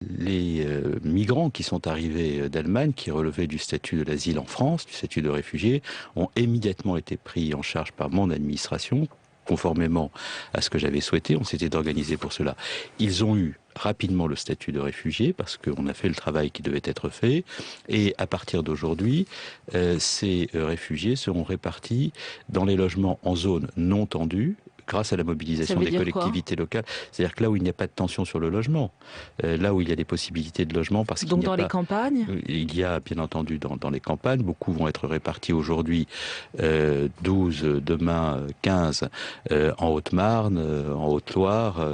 Les migrants qui sont arrivés d'Allemagne, qui relevaient du statut de l'asile en France, du statut de réfugié, ont immédiatement été pris en charge par mon administration, conformément à ce que j'avais souhaité. On s'était organisé pour cela. Ils ont eu rapidement le statut de réfugié parce qu'on a fait le travail qui devait être fait. Et à partir d'aujourd'hui, ces réfugiés seront répartis dans les logements en zone non tendue, grâce à la mobilisation des collectivités locales. C'est-à-dire que là où il n'y a pas de tension sur le logement, là où il y a des possibilités de logement, parce qu'il Donc n'y a dans pas, les campagnes il y a bien entendu dans les campagnes, beaucoup vont être répartis aujourd'hui, 12, demain 15 en Haute-Marne, en Haute-Loire,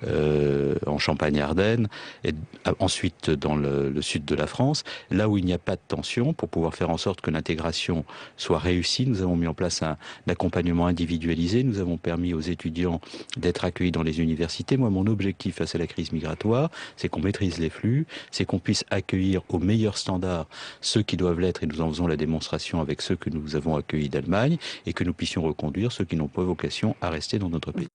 en Champagne-Ardenne, et ensuite dans le sud de la France. Là où il n'y a pas de tension, pour pouvoir faire en sorte que l'intégration soit réussie, nous avons mis en place un accompagnement individualisé, nous avons permis aux étudiants d'être accueillis dans les universités. Moi, mon objectif face à la crise migratoire, c'est qu'on maîtrise les flux, c'est qu'on puisse accueillir au meilleur standard ceux qui doivent l'être, et nous en faisons la démonstration avec ceux que nous avons accueillis d'Allemagne, et que nous puissions reconduire ceux qui n'ont pas vocation à rester dans notre pays.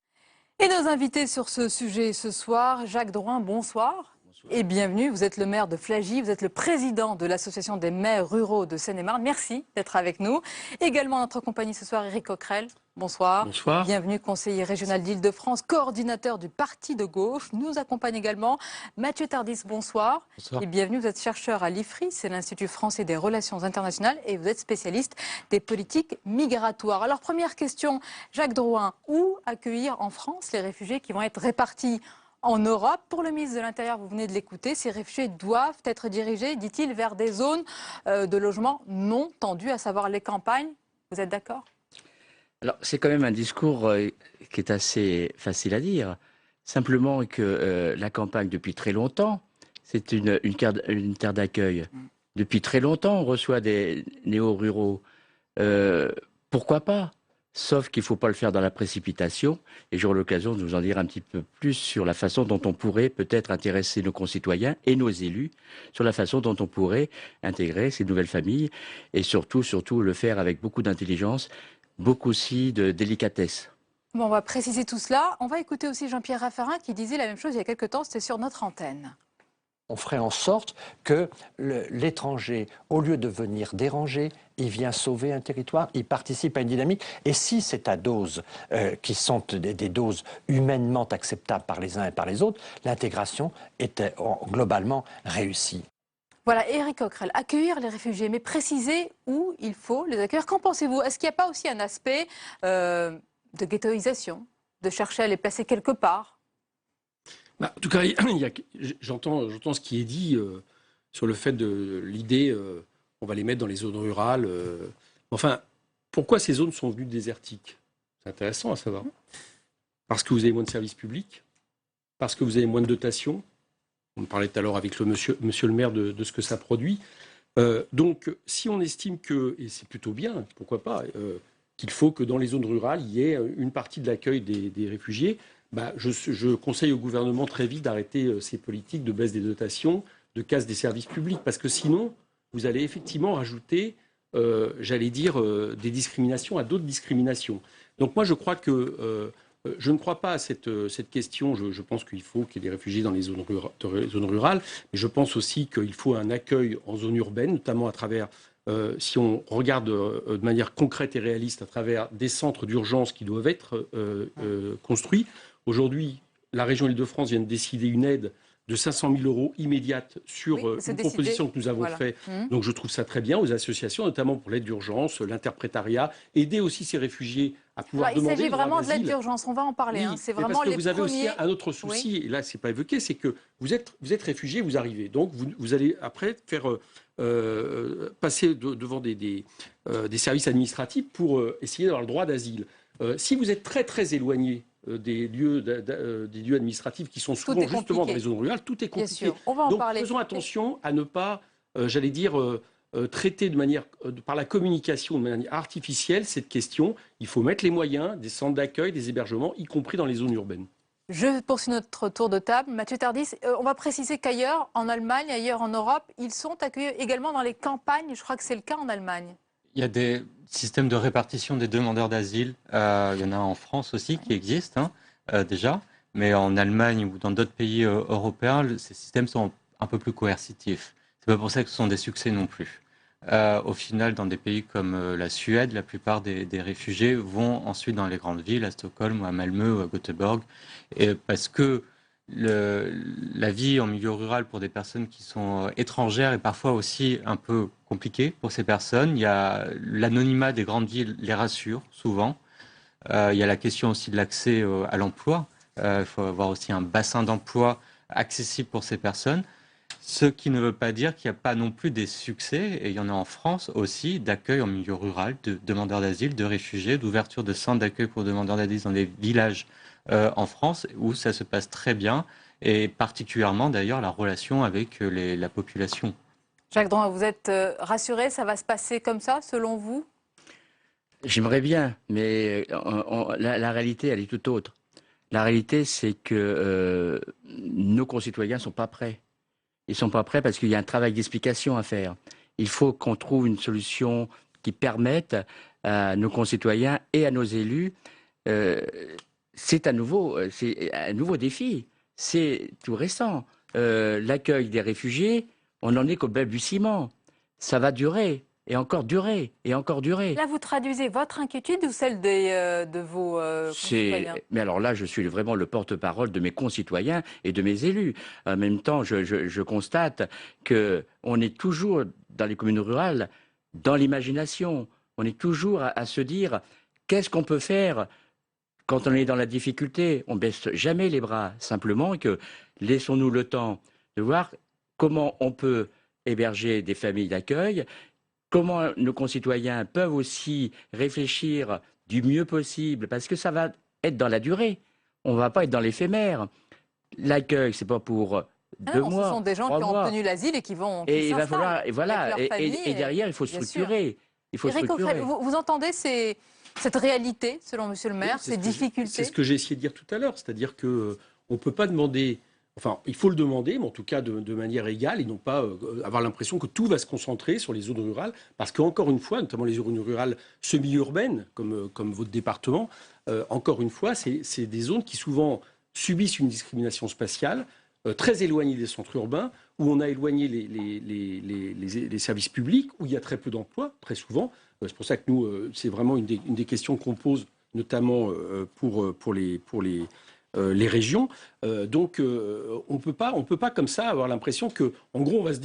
Et nos invités sur ce sujet ce soir, Jacques Drouin, bonsoir. Et bienvenue, vous êtes le maire de Flagy, vous êtes le président de l'association des maires ruraux de Seine-et-Marne. Merci d'être avec nous. Également notre compagnie ce soir, Éric Coquerel. bonsoir. Bonsoir. Bienvenue, conseiller régional d'Île-de-France, coordinateur du Parti de gauche. Nous accompagne également Mathieu Tardis, bonsoir. Bonsoir. Et bienvenue, vous êtes chercheur à l'IFRI, c'est l'Institut français des relations internationales, et vous êtes spécialiste des politiques migratoires. Alors, première question, Jacques Drouin, où accueillir en France les réfugiés qui vont être répartis en Europe? Pour le ministre de l'Intérieur, vous venez de l'écouter, ces réfugiés doivent être dirigés, dit-il, vers des zones de logement non tendues, à savoir les campagnes. Vous êtes d'accord? Alors, c'est quand même un discours qui est assez facile à dire. Simplement que la campagne, depuis très longtemps, c'est une terre d'accueil. Depuis très longtemps, on reçoit des néo-ruraux. Pourquoi pas? Sauf qu'il ne faut pas le faire dans la précipitation. Et j'aurai l'occasion de vous en dire un petit peu plus sur la façon dont on pourrait peut-être intéresser nos concitoyens et nos élus, sur la façon dont on pourrait intégrer ces nouvelles familles et surtout le faire avec beaucoup d'intelligence, beaucoup aussi de délicatesse. Bon, on va préciser tout cela. On va écouter aussi Jean-Pierre Raffarin qui disait la même chose il y a quelques temps, c'était sur notre antenne. On ferait en sorte que l'étranger, au lieu de venir déranger, il vient sauver un territoire, il participe à une dynamique. Et si c'est à doses qui sont des doses humainement acceptables par les uns et par les autres, l'intégration était globalement réussie. Voilà, Éric Coquerel, accueillir les réfugiés, mais préciser où il faut les accueillir. Qu'en pensez-vous? Est-ce qu'il n'y a pas aussi un aspect de ghettoisation, de chercher à les placer quelque part? En tout cas, j'entends ce qui est dit sur le fait de l'idée, on va les mettre dans les zones rurales. Enfin, pourquoi ces zones sont venues désertiques? C'est intéressant à savoir. Parce que vous avez moins de services publics, parce que vous avez moins de dotations. On parlait tout à l'heure avec le monsieur le maire de ce que ça produit. Donc, si on estime que, et c'est plutôt bien, pourquoi pas, qu'il faut que dans les zones rurales, il y ait une partie de l'accueil des réfugiés, je conseille au gouvernement très vite d'arrêter ces politiques de baisse des dotations, de casse des services publics, parce que sinon, vous allez effectivement rajouter, j'allais dire, des discriminations à d'autres discriminations. Donc moi, je crois que je ne crois pas à cette question. Je pense qu'il faut qu'il y ait des réfugiés dans les zones rurales, mais je pense aussi qu'il faut un accueil en zone urbaine, notamment à travers, si on regarde de manière concrète et réaliste, à travers des centres d'urgence qui doivent être construits. Aujourd'hui, la région Île-de-France vient de décider une aide de 500 000 € immédiate sur une proposition que nous avons faite. Donc je trouve ça très bien aux associations, notamment pour l'aide d'urgence, l'interprétariat, aider aussi ces réfugiés à pouvoir demander. Il s'agit vraiment de l'aide d'urgence, on va en parler. Oui, c'est vraiment parce que les vous avez premiers... aussi un autre souci, et là c'est pas évoqué, c'est que vous êtes réfugié, vous arrivez. Donc vous allez après faire passer devant des services administratifs pour essayer d'avoir le droit d'asile. Si vous êtes très très éloigné des lieux administratifs qui sont souvent justement dans les zones rurales, tout est compliqué. On va en Donc parler. faisons attention à ne pas, j'allais dire, traiter de manière, par la communication de manière artificielle cette question. Il faut mettre les moyens, des centres d'accueil, des hébergements, y compris dans les zones urbaines. Je poursuis notre tour de table. Mathieu Tardis, on va préciser qu'ailleurs, en Allemagne, ailleurs en Europe, ils sont accueillis également dans les campagnes. Je crois que c'est le cas en Allemagne. Il y a des systèmes de répartition des demandeurs d'asile. Il y en a en France aussi qui existent déjà. Mais en Allemagne ou dans d'autres pays européens, ces systèmes sont un peu plus coercitifs. C'est pas pour ça que ce sont des succès non plus. Au final, dans des pays comme la Suède, la plupart des réfugiés vont ensuite dans les grandes villes, à Stockholm ou à Malmö ou à Göteborg, et parce que la vie en milieu rural pour des personnes qui sont étrangères est parfois aussi un peu compliquée pour ces personnes. Il y a l'anonymat des grandes villes les rassure souvent. Il y a la question aussi de l'accès à l'emploi. Il faut avoir aussi un bassin d'emploi accessible pour ces personnes. Ce qui ne veut pas dire qu'il n'y a pas non plus des succès, et il y en a en France aussi, d'accueil en milieu rural, de demandeurs d'asile, de réfugiés, d'ouverture de centres d'accueil pour demandeurs d'asile dans des villages en France, où ça se passe très bien, et particulièrement d'ailleurs la relation avec la population. Jacques Drouin, vous êtes rassuré, ça va se passer comme ça, selon vous? J'aimerais bien, mais la réalité, elle est tout autre. La réalité, c'est que nos concitoyens ne sont pas prêts. Ils ne sont pas prêts parce qu'il y a un travail d'explication à faire. Il faut qu'on trouve une solution qui permette à nos concitoyens et à nos élus. C'est un nouveau défi. C'est tout récent. L'accueil des réfugiés, on n'en est qu'au balbutiement. Ça va durer. et encore durer, et encore durer. Là, vous traduisez votre inquiétude ou celle de vos concitoyens? Mais alors là, je suis vraiment le porte-parole de mes concitoyens et de mes élus. En même temps, je constate qu'on est toujours, dans les communes rurales, dans l'imagination. On est toujours à se dire, qu'est-ce qu'on peut faire quand on est dans la difficulté? On ne baisse jamais les bras. Simplement que laissons-nous le temps de voir comment on peut héberger des familles d'accueil, comment nos concitoyens peuvent aussi réfléchir du mieux possible, parce que ça va être dans la durée. On ne va pas être dans l'éphémère. L'accueil, c'est pas pour 2 mois. Ce sont des gens qui ont obtenu l'asile et qui vont. Et il va falloir, et voilà, et derrière, il faut structurer. Il faut structurer. Vous entendez cette réalité, selon Monsieur le maire, ces difficultés? C'est ce que j'ai essayé de dire tout à l'heure, c'est-à-dire que on peut pas demander. Enfin, il faut le demander, mais en tout cas de manière égale, et non pas avoir l'impression que tout va se concentrer sur les zones rurales, parce qu'encore une fois, notamment les zones rurales semi-urbaines, comme votre département, encore une fois, c'est des zones qui souvent subissent une discrimination spatiale, très éloignées des centres urbains, où on a éloigné les services publics, où il y a très peu d'emplois, très souvent. C'est pour ça que nous, c'est vraiment une des questions qu'on pose, notamment pour les régions. Donc, on peut pas comme ça avoir l'impression que, en gros, on va se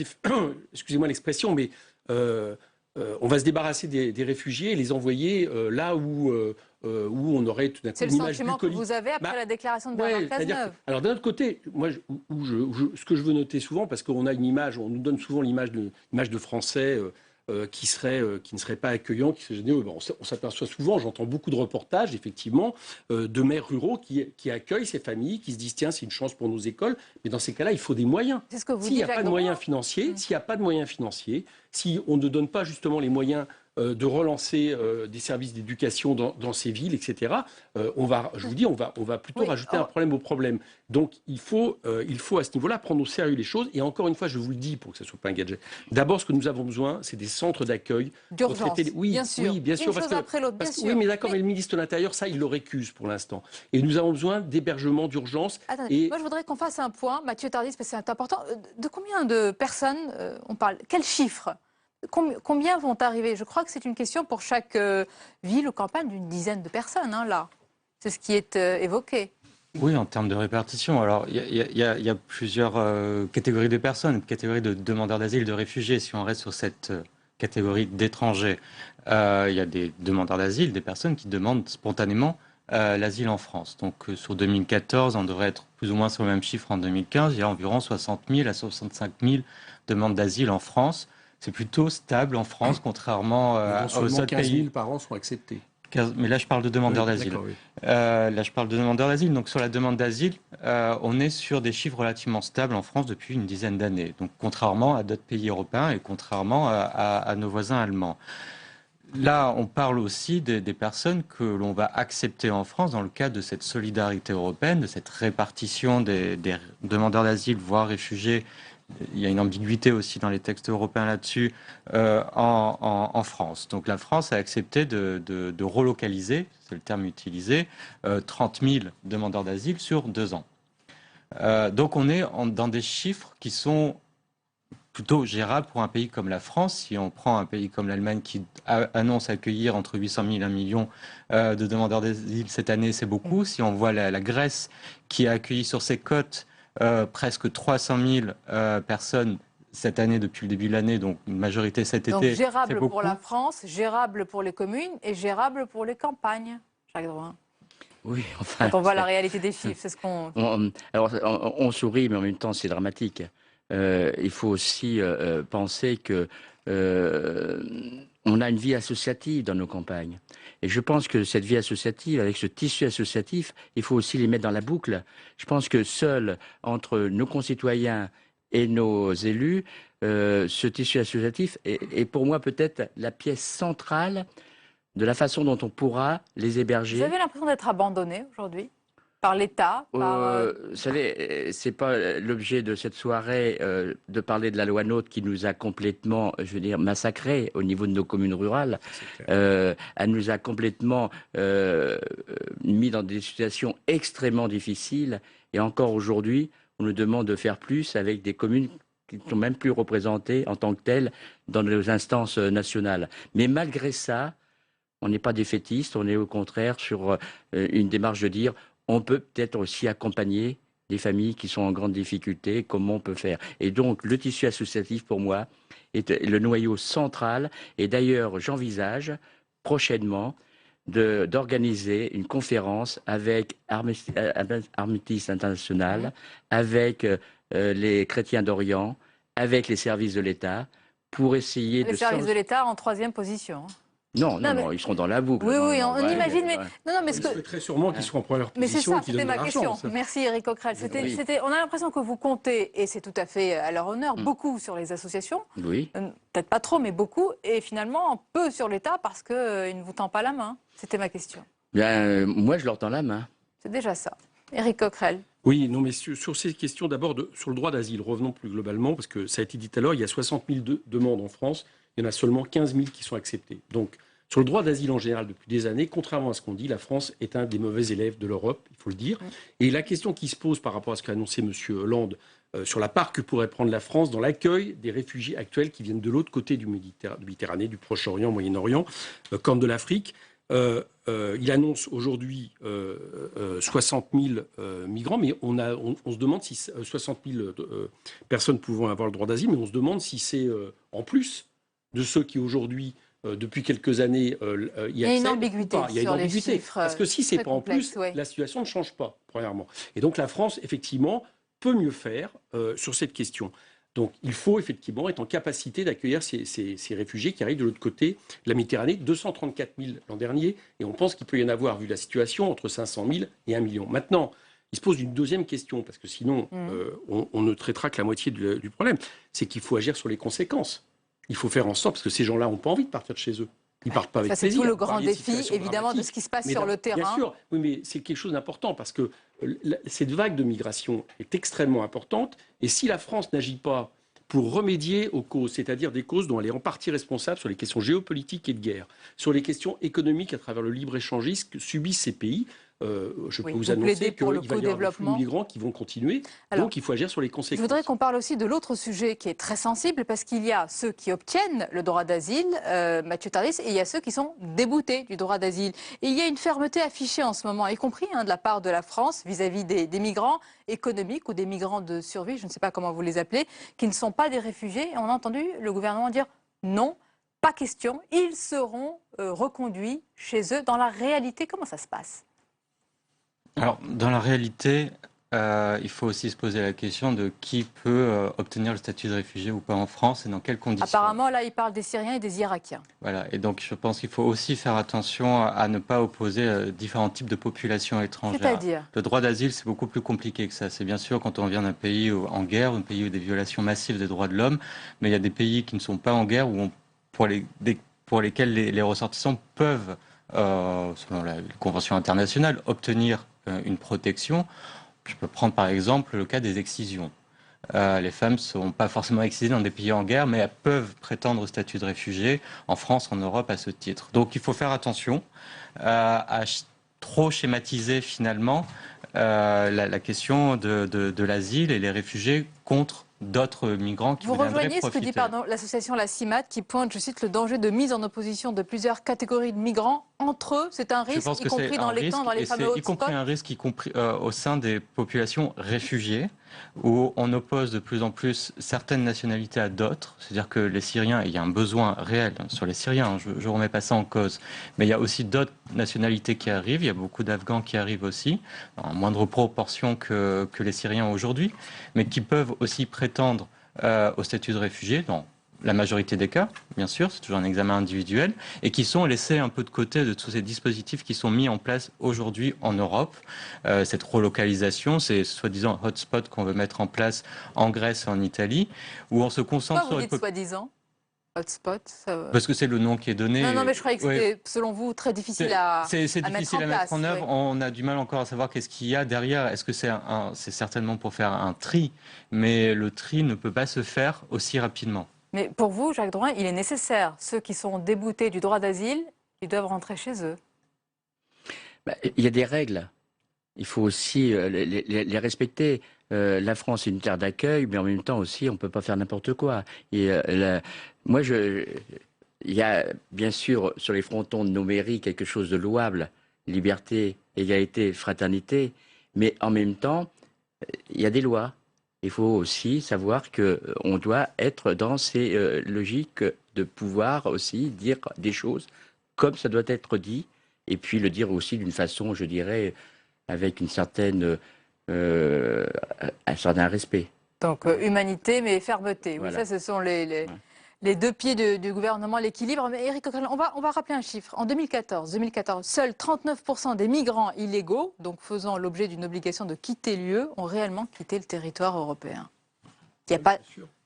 excusez-moi l'expression, mais on va se débarrasser des réfugiés et les envoyer là où on aurait tout d'un coup une image bucolique. C'est le sentiment que vous avez après la déclaration de Bernard Cazeneuve. Alors d'un autre côté, moi, ce que je veux noter souvent, parce qu'on a une image, on nous donne souvent l'image de Français qui ne seraient pas accueillants, qui seraient généreux. On s'aperçoit souvent, j'entends beaucoup de reportages, effectivement, de maires ruraux qui accueillent ces familles, qui se disent tiens, c'est une chance pour nos écoles. Mais dans ces cas-là, il faut des moyens. C'est ce que vous dites. S'il n'y a pas de moyens financiers, si on ne donne pas justement les moyens de relancer des services d'éducation dans ces villes, etc. Je vous dis, on va plutôt rajouter un problème au problème. Donc il faut à ce niveau-là prendre au sérieux les choses. Et encore une fois, je vous le dis pour que ça ne soit pas un gadget. D'abord, ce que nous avons besoin, c'est des centres d'accueil. D'urgence. Oui, bien sûr. Une chose après l'autre, bien sûr. Oui, mais d'accord, mais le ministre de l'Intérieur, ça, il le récuse pour l'instant. Et nous avons besoin d'hébergement d'urgence. Moi, je voudrais qu'on fasse un point, Mathieu Tardis, parce que c'est important. De combien de personnes on parle? Quel chiffre? Combien vont arriver? Je crois que c'est une question pour chaque ville ou campagne d'une dizaine de personnes, là. C'est ce qui est évoqué. Oui, en termes de répartition. Alors, il y a plusieurs catégories de personnes. Une catégorie de demandeurs d'asile, de réfugiés. Si on reste sur cette catégorie d'étrangers, il y a des demandeurs d'asile, des personnes qui demandent spontanément l'asile en France. Donc, sur 2014, on devrait être plus ou moins sur le même chiffre en 2015. Il y a environ 60 000 à 65 000 demandes d'asile en France. C'est plutôt stable en France, contrairement aux autres 15 000 pays. par an sont acceptés. Mais là, je parle de demandeurs d'asile. Oui. Là, je parle de demandeurs d'asile. Donc, sur la demande d'asile, on est sur des chiffres relativement stables en France depuis une dizaine d'années. Donc, contrairement à d'autres pays européens et contrairement à nos voisins allemands. Là, on parle aussi des personnes que l'on va accepter en France dans le cadre de cette solidarité européenne, de cette répartition des demandeurs d'asile, voire réfugiés. Il y a une ambiguïté aussi dans les textes européens là-dessus en France. Donc la France a accepté de relocaliser, c'est le terme utilisé, 30 000 demandeurs d'asile sur 2 ans. Donc on est dans des chiffres qui sont plutôt gérables pour un pays comme la France. Si on prend un pays comme l'Allemagne qui annonce accueillir entre 800 000 et 1 million de demandeurs d'asile cette année, c'est beaucoup. Si on voit la Grèce qui a accueilli sur ses côtes presque 300 000 personnes cette année depuis le début de l'année, donc une majorité cet été. Donc gérable pour la France, gérable pour les communes et gérable pour les campagnes, Jacques Drouin. Oui, enfin. Quand on voit la réalité des chiffres, c'est ce qu'on. Alors, on sourit, mais en même temps, c'est dramatique. Il faut aussi penser que on a une vie associative dans nos campagnes. Et je pense que cette vie associative, avec ce tissu associatif, il faut aussi les mettre dans la boucle. Je pense que seul, entre nos concitoyens et nos élus, ce tissu associatif est pour moi peut-être la pièce centrale de la façon dont on pourra les héberger. Vous avez l'impression d'être abandonné aujourd'hui par l'État Vous savez, c'est pas l'objet de cette soirée de parler de la loi NOTRe qui nous a complètement, je veux dire, massacrés au niveau de nos communes rurales. Elle nous a complètement mis dans des situations extrêmement difficiles. Et encore aujourd'hui, on nous demande de faire plus avec des communes qui ne sont même plus représentés en tant que tels dans nos instances nationales. Mais malgré ça, on n'est pas défaitiste, on est au contraire sur une démarche de dire on peut peut-être aussi accompagner des familles qui sont en grande difficulté, comment on peut faire. Et donc le tissu associatif pour moi est le noyau central et d'ailleurs j'envisage prochainement d'organiser une conférence avec Amnesty International, avec les chrétiens d'Orient, avec les services de l'État, pour essayer les services de l'État en troisième position. Non, ils seront dans la boucle. Oui, on imagine, mais... Non, mais très sûrement qu'ils seront en première position. Mais c'est ça, c'était ma question. Merci Eric Coquerel. On a l'impression que vous comptez, et c'est tout à fait à leur honneur, beaucoup sur les associations. Oui. Peut-être pas trop, mais beaucoup, et finalement peu sur l'État parce qu'il ne vous tend pas la main. C'était ma question. Bien, moi, je leur tends la main. C'est déjà ça. Eric Coquerel. Oui, non, mais sur ces questions, d'abord, sur le droit d'asile, revenons plus globalement, parce que ça a été dit tout à l'heure, il y a 60 000 demandes en France, il y en a seulement 15 000 qui sont acceptées. Donc, sur le droit d'asile en général, depuis des années, contrairement à ce qu'on dit, la France est un des mauvais élèves de l'Europe, il faut le dire. Et la question qui se pose par rapport à ce qu'a annoncé M. Hollande sur la part que pourrait prendre la France dans l'accueil des réfugiés actuels qui viennent de l'autre côté du Méditerranée, du Proche-Orient, Moyen-Orient, comme de l'Afrique, il annonce aujourd'hui 60 000 migrants, mais on se demande si 60 000 personnes pouvant avoir le droit d'asile, mais on se demande si c'est en plus de ceux qui aujourd'hui depuis quelques années, il y a une ambiguïté. Il y a une ambiguïté. Chiffres, parce que si c'est pas en plus, la situation ne change pas, premièrement. Et donc la France, effectivement, peut mieux faire sur cette question. Donc il faut effectivement être en capacité d'accueillir ces réfugiés qui arrivent de l'autre côté de la Méditerranée, 234 000 l'an dernier, et on pense qu'il peut y en avoir, vu la situation, entre 500 000 et 1 million. Maintenant, il se pose une deuxième question, parce que sinon, on ne traitera que la moitié du problème, c'est qu'il faut agir sur les conséquences. Il faut faire en sorte, parce que ces gens-là n'ont pas envie de partir de chez eux. Ils partent pas avec plaisir. C'est tout le grand défi, évidemment, de ce qui se passe sur le terrain. Bien sûr, oui, mais c'est quelque chose d'important, parce que cette vague de migration est extrêmement importante, et si la France n'agit pas pour remédier aux causes, c'est-à-dire des causes dont elle est en partie responsable sur les questions géopolitiques et de guerre, sur les questions économiques à travers le libre-échangisme que subissent ces pays, je peux vous annoncer qu'il va y avoir des flux de migrants qui vont continuer. Alors, donc il faut agir sur les conséquences. Je voudrais qu'on parle aussi de l'autre sujet qui est très sensible, parce qu'il y a ceux qui obtiennent le droit d'asile, Mathieu Tardis, et il y a ceux qui sont déboutés du droit d'asile. Et il y a une fermeté affichée en ce moment, y compris de la part de la France vis-à-vis des migrants économiques ou des migrants de survie, je ne sais pas comment vous les appelez, qui ne sont pas des réfugiés. Et on a entendu le gouvernement dire non, pas question, ils seront reconduits chez eux. Dans la réalité, comment ça se passe ? Alors, dans la réalité, il faut aussi se poser la question de qui peut obtenir le statut de réfugié ou pas en France et dans quelles conditions. Apparemment, là, il parle des Syriens et des Irakiens. Voilà, et donc je pense qu'il faut aussi faire attention à ne pas opposer différents types de populations étrangères. C'est-à-dire ? Le droit d'asile, c'est beaucoup plus compliqué que ça. C'est bien sûr quand on vient d'un pays en guerre, un pays où il y a des violations massives des droits de l'homme, mais il y a des pays qui ne sont pas en guerre pour lesquels les ressortissants peuvent, selon la Convention internationale, obtenir une protection. Je peux prendre par exemple le cas des excisions. Les femmes ne sont pas forcément excisées dans des pays en guerre, mais elles peuvent prétendre au statut de réfugié en France, en Europe, à ce titre. Donc il faut faire attention à trop schématiser finalement la question de l'asile et les réfugiés contre d'autres migrants qui voudraient profiter. Vous rejoignez ce que dit l'association La CIMAD qui pointe, je cite, le danger de mise en opposition de plusieurs catégories de migrants entre eux. C'est un risque, y compris dans les camps, dans les fameux hotspots. Y compris un risque au sein des populations réfugiées, où on oppose de plus en plus certaines nationalités à d'autres. C'est-à-dire que les Syriens, il y a un besoin réel sur les Syriens, je ne remets pas ça en cause, mais il y a aussi d'autres nationalités qui arrivent, il y a beaucoup d'Afghans qui arrivent aussi, en moindre proportion que les Syriens aujourd'hui, mais qui peuvent aussi prétendre au statut de réfugié dans la majorité des cas, bien sûr, c'est toujours un examen individuel, et qui sont laissés un peu de côté de tous ces dispositifs qui sont mis en place aujourd'hui en Europe. Cette relocalisation, ces soi-disant hotspots qu'on veut mettre en place en Grèce et en Italie, où on se concentre sur... Pourquoi vous dites soi-disant hotspot Parce que c'est le nom qui est donné. Non, mais je croyais que c'était, selon vous, très difficile à difficile à mettre en œuvre. Oui. On a du mal encore à savoir qu'est-ce qu'il y a derrière. Est-ce que c'est certainement pour faire un tri, mais le tri ne peut pas se faire aussi rapidement. Mais pour vous, Jacques Drouin, il est nécessaire. Ceux qui sont déboutés du droit d'asile, ils doivent rentrer chez eux. Il y a des règles. il faut aussi les respecter. La France est une terre d'accueil, mais en même temps aussi, on ne peut pas faire n'importe quoi. Et moi, il y a bien sûr sur les frontons de nos mairies quelque chose de louable, liberté, égalité, fraternité, mais en même temps, il y a des lois. Il faut aussi savoir qu'on doit être dans ces logiques de pouvoir aussi dire des choses comme ça doit être dit, et puis le dire aussi d'une façon, je dirais, avec un certain respect. Donc humanité, mais fermeté. Oui, Voilà. ça, ce sont les deux pieds du gouvernement, l'équilibre. Mais Éric Coquerel, on va rappeler un chiffre. En 2014, seuls 39% des migrants illégaux, donc faisant l'objet d'une obligation de quitter l'UE, ont réellement quitté le territoire européen. Il y a pas.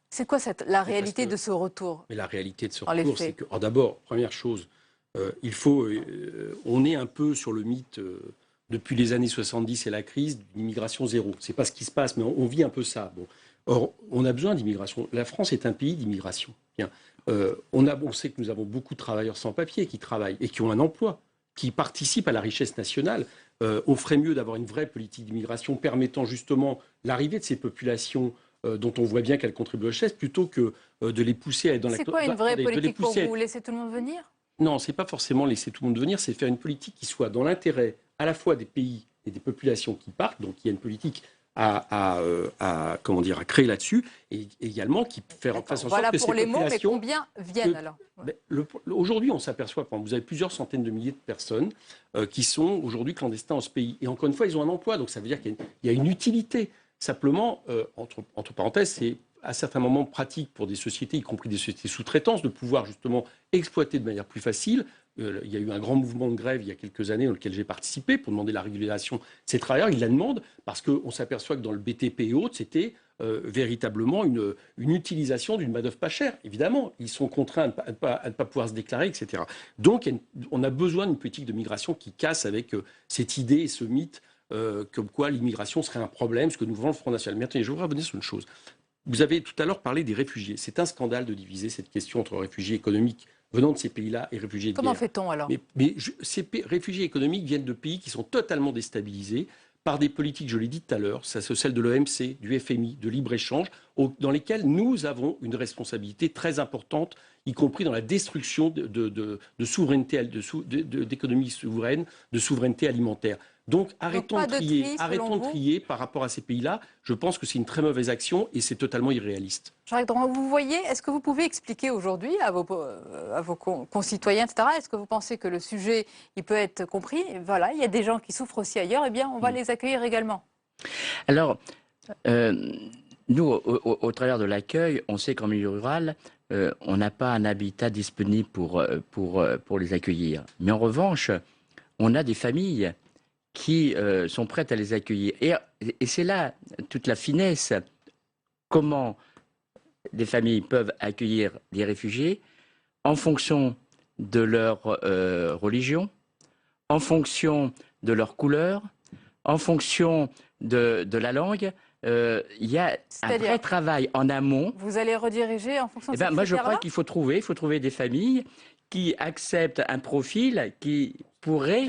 C'est quoi la réalité de ce retour? Mais la réalité de ce Dans les retour, faits. c'est que, alors d'abord, première chose, on est un peu sur le mythe depuis les années 70 et la crise d'immigration zéro. C'est pas ce qui se passe, mais on vit un peu ça. Bon. Or, on a besoin d'immigration. La France est un pays d'immigration. Bien. On sait que nous avons beaucoup de travailleurs sans papier qui travaillent et qui ont un emploi, qui participent à la richesse nationale. On ferait mieux d'avoir une vraie politique d'immigration permettant justement l'arrivée de ces populations dont on voit bien qu'elles contribuent à la richesse, plutôt que de les pousser à être dans la... C'est quoi une vraie politique pour vous? Laisser tout le monde venir? Non, c'est pas forcément laisser tout le monde venir, c'est faire une politique qui soit dans l'intérêt à la fois des pays et des populations qui partent. Donc il y a une politique à créer là-dessus, et également qui fasse en sorte voilà que pour ces les mots, mais populations... combien viennent alors? Aujourd'hui, on s'aperçoit, vous avez plusieurs centaines de milliers de personnes qui sont aujourd'hui clandestins dans ce pays. Et encore une fois, ils ont un emploi, donc ça veut dire qu'il y a une utilité. Simplement, entre parenthèses, c'est à certains moments pratique pour des sociétés, y compris des sociétés sous-traitances, de pouvoir justement exploiter de manière plus facile. Il y a eu un grand mouvement de grève il y a quelques années dans lequel j'ai participé pour demander la régulation de ces travailleurs. Ils la demandent parce qu'on s'aperçoit que dans le BTP et autres, c'était véritablement une utilisation d'une main-d'œuvre pas chère. Évidemment, ils sont contraints à ne pas pouvoir se déclarer, etc. Donc, on a besoin d'une politique de migration qui casse avec cette idée et ce mythe comme quoi l'immigration serait un problème, ce que nous vend le Front National. Mais attendez, je voudrais revenir sur une chose. Vous avez tout à l'heure parlé des réfugiés. C'est un scandale de diviser cette question entre réfugiés économiques venant de ces pays-là et réfugiés de guerre. Comment fait-on alors? Ces réfugiés économiques viennent de pays qui sont totalement déstabilisés par des politiques, je l'ai dit tout à l'heure, c'est celle de l'OMC, du FMI, de libre-échange, dans lesquelles nous avons une responsabilité très importante, y compris dans la destruction de souveraineté, d'économie souveraine, de souveraineté alimentaire. Donc arrêtons de trier par rapport à ces pays-là. Je pense que c'est une très mauvaise action et c'est totalement irréaliste. Jean-Jacques Drouin, vous voyez, est-ce que vous pouvez expliquer aujourd'hui à vos concitoyens, etc., est-ce que vous pensez que le sujet il peut être compris? Voilà, il y a des gens qui souffrent aussi ailleurs, eh bien on va les accueillir également. Alors, nous, au travers de l'accueil, on sait qu'en milieu rural, on n'a pas un habitat disponible pour les accueillir. Mais en revanche, on a des familles qui sont prêtes à les accueillir. Et c'est là toute la finesse. Comment des familles peuvent accueillir des réfugiés en fonction de leur religion, en fonction de leur couleur, en fonction de la langue. Il y a un vrai travail en amont. Vous allez rediriger en fonction de ces moi, je crois critères-là? qu'il faut trouver des familles qui acceptent un profil qui pourrait...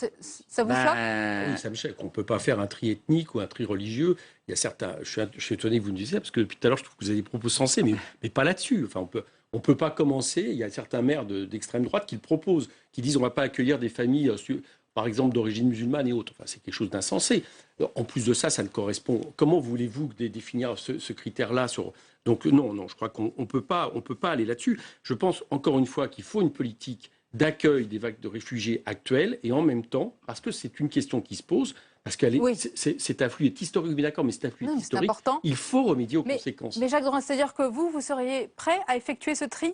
Ça vous choque? Oui, ça me choque. On ne peut pas faire un tri ethnique ou un tri religieux. Il y a certains... Je suis étonné que vous me disiez ça, parce que depuis tout à l'heure, je trouve que vous avez des propos sensés, mais pas là-dessus. Enfin, on peut pas commencer. Il y a certains maires d'extrême droite qui le proposent, qui disent on ne va pas accueillir des familles, par exemple, d'origine musulmane et autres. Enfin, c'est quelque chose d'insensé. En plus de ça, ça ne correspond... Comment voulez-vous définir ce critère-là sur... Donc non, je crois qu'on ne peut pas aller là-dessus. Je pense, encore une fois, qu'il faut une politique d'accueil des vagues de réfugiés actuelles et en même temps, parce que c'est une question qui se pose, parce que cet afflux est historique, bien d'accord, mais cet afflux est historique, il faut remédier aux conséquences. Mais Jacques Drouin, c'est-à-dire que vous seriez prêt à effectuer ce tri?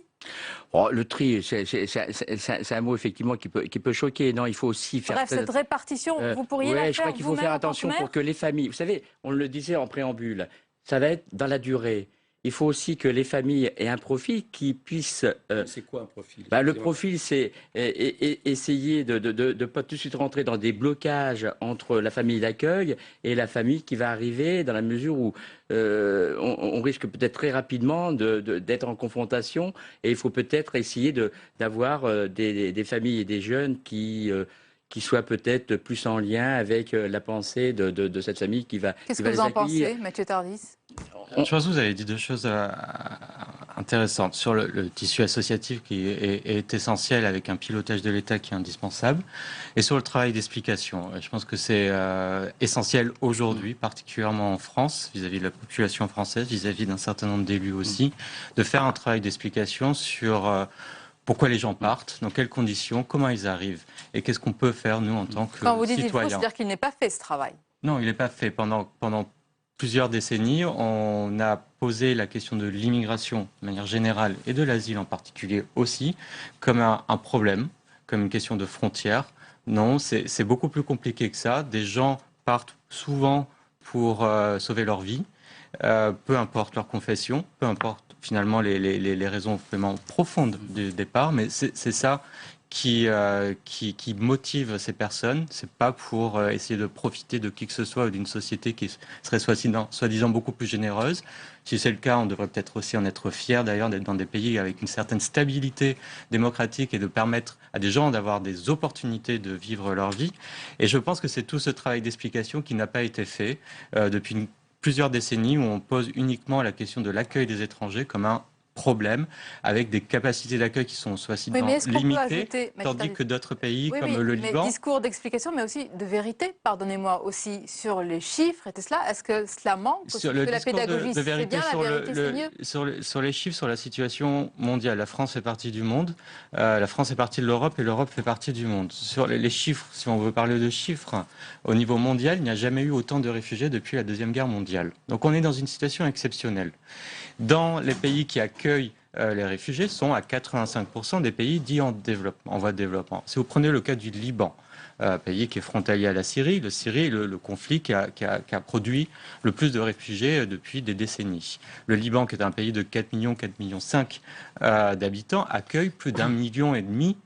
Le tri, c'est un mot effectivement qui peut choquer. Non, il faut aussi faire... Bref, cette répartition, vous pourriez la faire. Je crois qu'il faut faire attention pour que les familles... Vous savez, on le disait en préambule, ça va être dans la durée. Il faut aussi que les familles aient un profil qui puisse... c'est quoi un profil? Le profil, c'est essayer de ne pas tout de suite rentrer dans des blocages entre la famille d'accueil et la famille qui va arriver, dans la mesure où on risque peut-être très rapidement d'être en confrontation, et il faut peut-être essayer d'avoir des familles et des jeunes qui qui soit peut-être plus en lien avec la pensée de cette famille qui va Qu'est-ce qui que va vous les en accueillir. pensez, Mathieu Tardis? Je pense que vous avez dit deux choses intéressantes sur le tissu associatif qui est essentiel avec un pilotage de l'État qui est indispensable et sur le travail d'explication. Je pense que c'est essentiel aujourd'hui, particulièrement en France, vis-à-vis de la population française, vis-à-vis d'un certain nombre d'élus aussi, de faire un travail d'explication sur pourquoi les gens partent, dans quelles conditions, comment ils arrivent et qu'est-ce qu'on peut faire nous en tant que citoyens. Quand vous dites il faut, c'est-à-dire qu'il n'est pas fait ce travail. Non, il n'est pas fait. Pendant plusieurs décennies, on a posé la question de l'immigration de manière générale et de l'asile en particulier aussi comme un problème, comme une question de frontières. Non, c'est beaucoup plus compliqué que ça. Des gens partent souvent pour sauver leur vie, peu importe leur confession, peu importe finalement les raisons vraiment profondes du départ, mais c'est ça qui motive ces personnes. C'est pas pour essayer de profiter de qui que ce soit ou d'une société qui serait soi-disant beaucoup plus généreuse. Si c'est le cas, on devrait peut-être aussi en être fier d'ailleurs d'être dans des pays avec une certaine stabilité démocratique et de permettre à des gens d'avoir des opportunités de vivre leur vie. Et je pense que c'est tout ce travail d'explication qui n'a pas été fait depuis plusieurs décennies où on pose uniquement la question de l'accueil des étrangers comme un problème avec des capacités d'accueil qui sont soi-disant limitées, tandis que d'autres pays comme le Liban... Discours d'explication, mais aussi de vérité, pardonnez-moi, aussi sur les chiffres et tout cela. Est-ce que cela manque? Sur le la discours pédagogie, c'est bien, la vérité, c'est mieux? Sur les chiffres, sur la situation mondiale, la France fait partie du monde, la France est partie de l'Europe et l'Europe fait partie du monde. Sur les chiffres, si on veut parler de chiffres, au niveau mondial, il n'y a jamais eu autant de réfugiés depuis la Deuxième Guerre mondiale. Donc on est dans une situation exceptionnelle. Dans les pays qui accueillent les réfugiés, sont à 85% des pays dits en voie de développement. Si vous prenez le cas du Liban, pays qui est frontalier à la Syrie, le conflit qui a produit le plus de réfugiés depuis des décennies. Le Liban, qui est un pays de 4 millions, 5 millions d'habitants, accueille plus d'1,5 million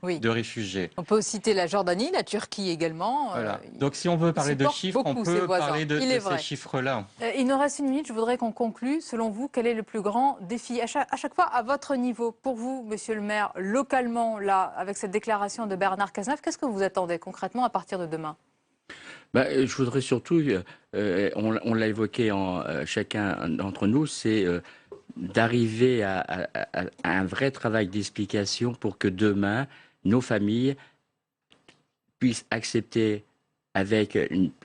de réfugiés. On peut citer la Jordanie, la Turquie également. Voilà. Donc si on veut parler de chiffres, on peut parler de ces chiffres-là. Il nous reste 1 minute, je voudrais qu'on conclue. Selon vous, quel est le plus grand défi à chaque fois, à votre niveau, pour vous, monsieur le maire, localement, là, avec cette déclaration de Bernard Cazeneuve, qu'est-ce que vous attendez concrètement à partir de demain? Je voudrais surtout, on l'a évoqué chacun d'entre nous, c'est d'arriver à un vrai travail d'explication pour que demain, nos familles puissent accepter avec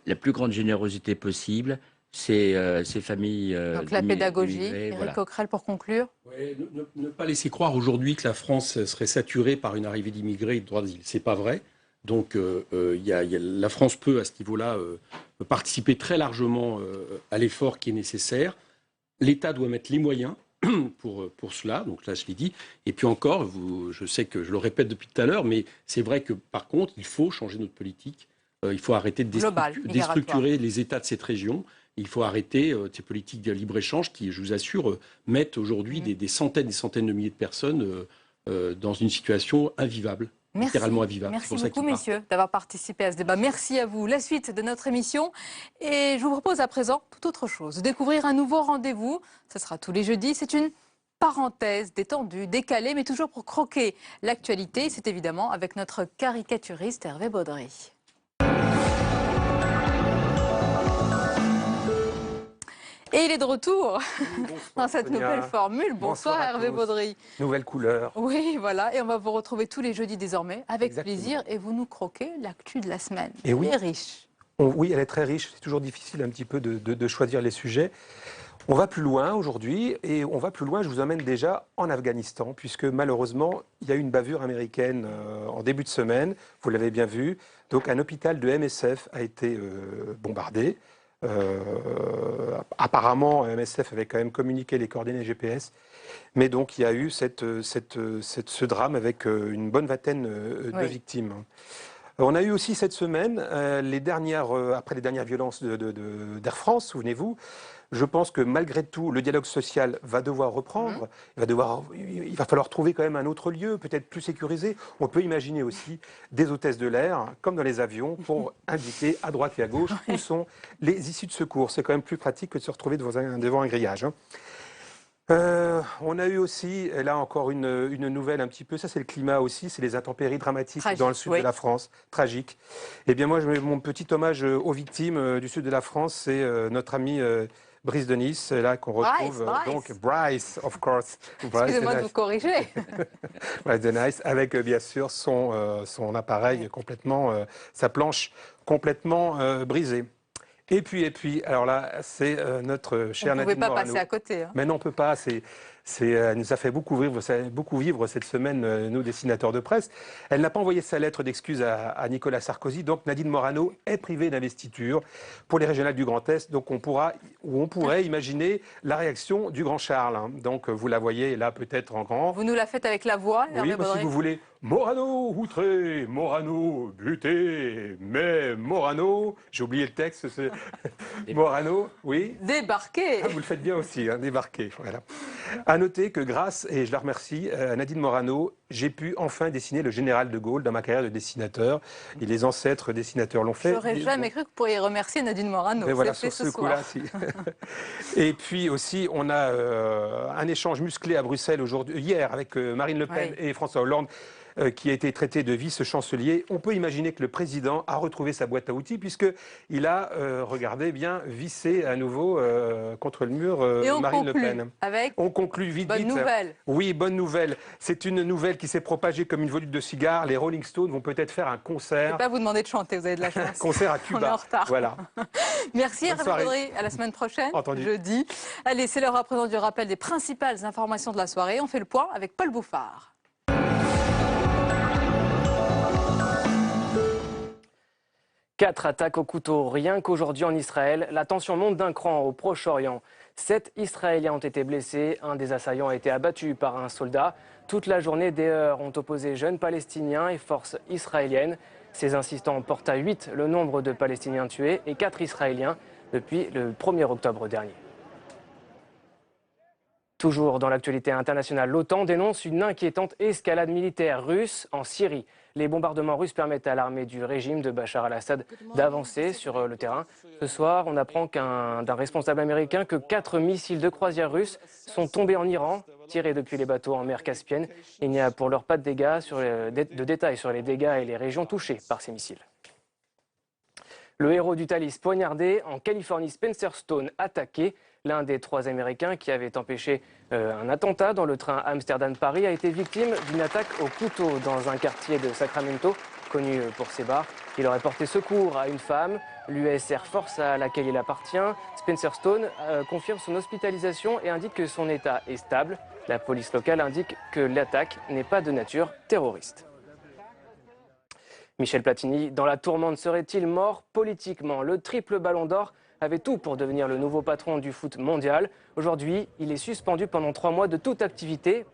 la plus grande générosité possible ces familles. Donc la pédagogie, Éric Coquerel, pour conclure. Ouais, ne pas laisser croire aujourd'hui que la France serait saturée par une arrivée d'immigrés et de droits d'asile. C'est pas vrai. Donc la France peut, à ce niveau-là, participer très largement à l'effort qui est nécessaire. L'État doit mettre les moyens pour cela, donc là je l'ai dit. Et puis encore, je sais que je le répète depuis tout à l'heure, mais c'est vrai que par contre, il faut changer notre politique. Il faut arrêter de déstructurer les États de cette région. Il faut arrêter ces politiques de libre-échange qui, je vous assure, mettent aujourd'hui des centaines de milliers de personnes dans une situation invivable. Littéralement invivable. Merci beaucoup, messieurs, d'avoir participé à ce débat. Merci à vous. La suite de notre émission. Et je vous propose à présent tout autre chose. De découvrir un nouveau rendez-vous. Ce sera tous les jeudis. C'est une parenthèse détendue, décalée, mais toujours pour croquer l'actualité. C'est évidemment avec notre caricaturiste Hervé Baudry. Et il est de retour dans cette nouvelle formule. Bonsoir Hervé Baudry. Nouvelle couleur. Oui, voilà. Et on va vous retrouver tous les jeudis désormais, avec plaisir. Et vous nous croquez l'actu de la semaine. Et oui. Elle est riche. Oui, elle est très riche. C'est toujours difficile un petit peu de choisir les sujets. On va plus loin aujourd'hui. Et on va plus loin, je vous emmène déjà en Afghanistan, puisque malheureusement, il y a eu une bavure américaine en début de semaine. Vous l'avez bien vu. Donc un hôpital de MSF a été bombardé. Apparemment, MSF avait quand même communiqué les coordonnées GPS, mais donc il y a eu ce drame avec une bonne vingtaine de victimes. On a eu aussi cette semaine, après les dernières violences d'Air France, souvenez-vous. Je pense que malgré tout, le dialogue social va devoir reprendre. Il va falloir trouver quand même un autre lieu, peut-être plus sécurisé. On peut imaginer aussi des hôtesses de l'air, comme dans les avions, pour indiquer à droite et à gauche où sont les issues de secours. C'est quand même plus pratique que de se retrouver devant un grillage. On a eu aussi, et là encore une nouvelle un petit peu, ça c'est le climat aussi, c'est les intempéries dramatiques dans le sud de la France, tragiques. Eh bien moi, mon petit hommage aux victimes du sud de la France, c'est notre ami Brice de Nice, là qu'on retrouve, donc Bryce, of course. Excusez-moi de vous corriger. Bryce de Nice, avec bien sûr son appareil complètement, sa planche complètement brisée. Et puis, alors là, c'est notre chère Nadine Morano. On ne pouvait pas passer à côté. Hein. Mais non, on ne peut pas. Elle nous a fait beaucoup vivre cette semaine, nous, dessinateurs de presse. Elle n'a pas envoyé sa lettre d'excuse à Nicolas Sarkozy. Donc, Nadine Morano est privée d'investiture pour les régionales du Grand Est. Donc, on pourrait imaginer la réaction du grand Charles. Hein. Donc, vous la voyez là, peut-être en grand. Vous nous la faites avec la voix, oui, si vous voulez. Morano outré, Morano buté, mais Morano, j'ai oublié le texte, Morano, oui. Débarqué. Ah, vous le faites bien aussi, hein, débarqué. Voilà. À noter que grâce, et je la remercie, à Nadine Morano, j'ai pu enfin dessiner le général de Gaulle dans ma carrière de dessinateur. Et les ancêtres dessinateurs l'ont fait. J'aurais jamais cru que vous pourriez remercier Nadine Morano. Mais voilà, sur ce coup-là, si. Et puis aussi, on a un échange musclé à Bruxelles hier avec Marine Le Pen et François Hollande, qui a été traité de vice-chancelier. On peut imaginer que le président a retrouvé sa boîte à outils puisqu'il a, regardez bien, vissé à nouveau contre le mur Marine Le Pen. On conclut vite. Bonne nouvelle. Oui, bonne nouvelle. C'est une nouvelle qui s'est propagée comme une volute de cigare. Les Rolling Stones vont peut-être faire un concert. Je ne vais pas vous demander de chanter, vous avez de la chance. Concert à Cuba. On est en retard. Voilà. Merci Hervé Baudry, à la semaine prochaine, jeudi. Allez, c'est l'heure à présent du rappel des principales informations de la soirée. On fait le point avec Paul Bouffard. Quatre attaques au couteau, rien qu'aujourd'hui en Israël. La tension monte d'un cran au Proche-Orient. 7 Israéliens ont été blessés. Un des assaillants a été abattu par un soldat. Toute la journée, des heurts ont opposé jeunes Palestiniens et forces israéliennes. Ces incidents portent à 8 le nombre de Palestiniens tués et 4 Israéliens depuis le 1er octobre dernier. Toujours dans l'actualité internationale, l'OTAN dénonce une inquiétante escalade militaire russe en Syrie. Les bombardements russes permettent à l'armée du régime de Bachar al-Assad d'avancer sur le terrain. Ce soir, on apprend d'un responsable américain que 4 missiles de croisière russes sont tombés en Iran, tirés depuis les bateaux en mer Caspienne. Il n'y a pour l'heure pas de détails sur les dégâts et les régions touchées par ces missiles. Le héros du Thalys poignardé, en Californie, Spencer Stone attaqué. L'un des 3 Américains qui avait empêché un attentat dans le train Amsterdam-Paris a été victime d'une attaque au couteau dans un quartier de Sacramento, connu pour ses bars. Il aurait porté secours à une femme, l'US Air Force à laquelle il appartient. Spencer Stone confirme son hospitalisation et indique que son état est stable. La police locale indique que l'attaque n'est pas de nature terroriste. Michel Platini, dans la tourmente, serait-il mort politiquement? Le triple ballon d'or avait tout pour devenir le nouveau patron du foot mondial. Aujourd'hui, il est suspendu pendant 3 mois de toute activité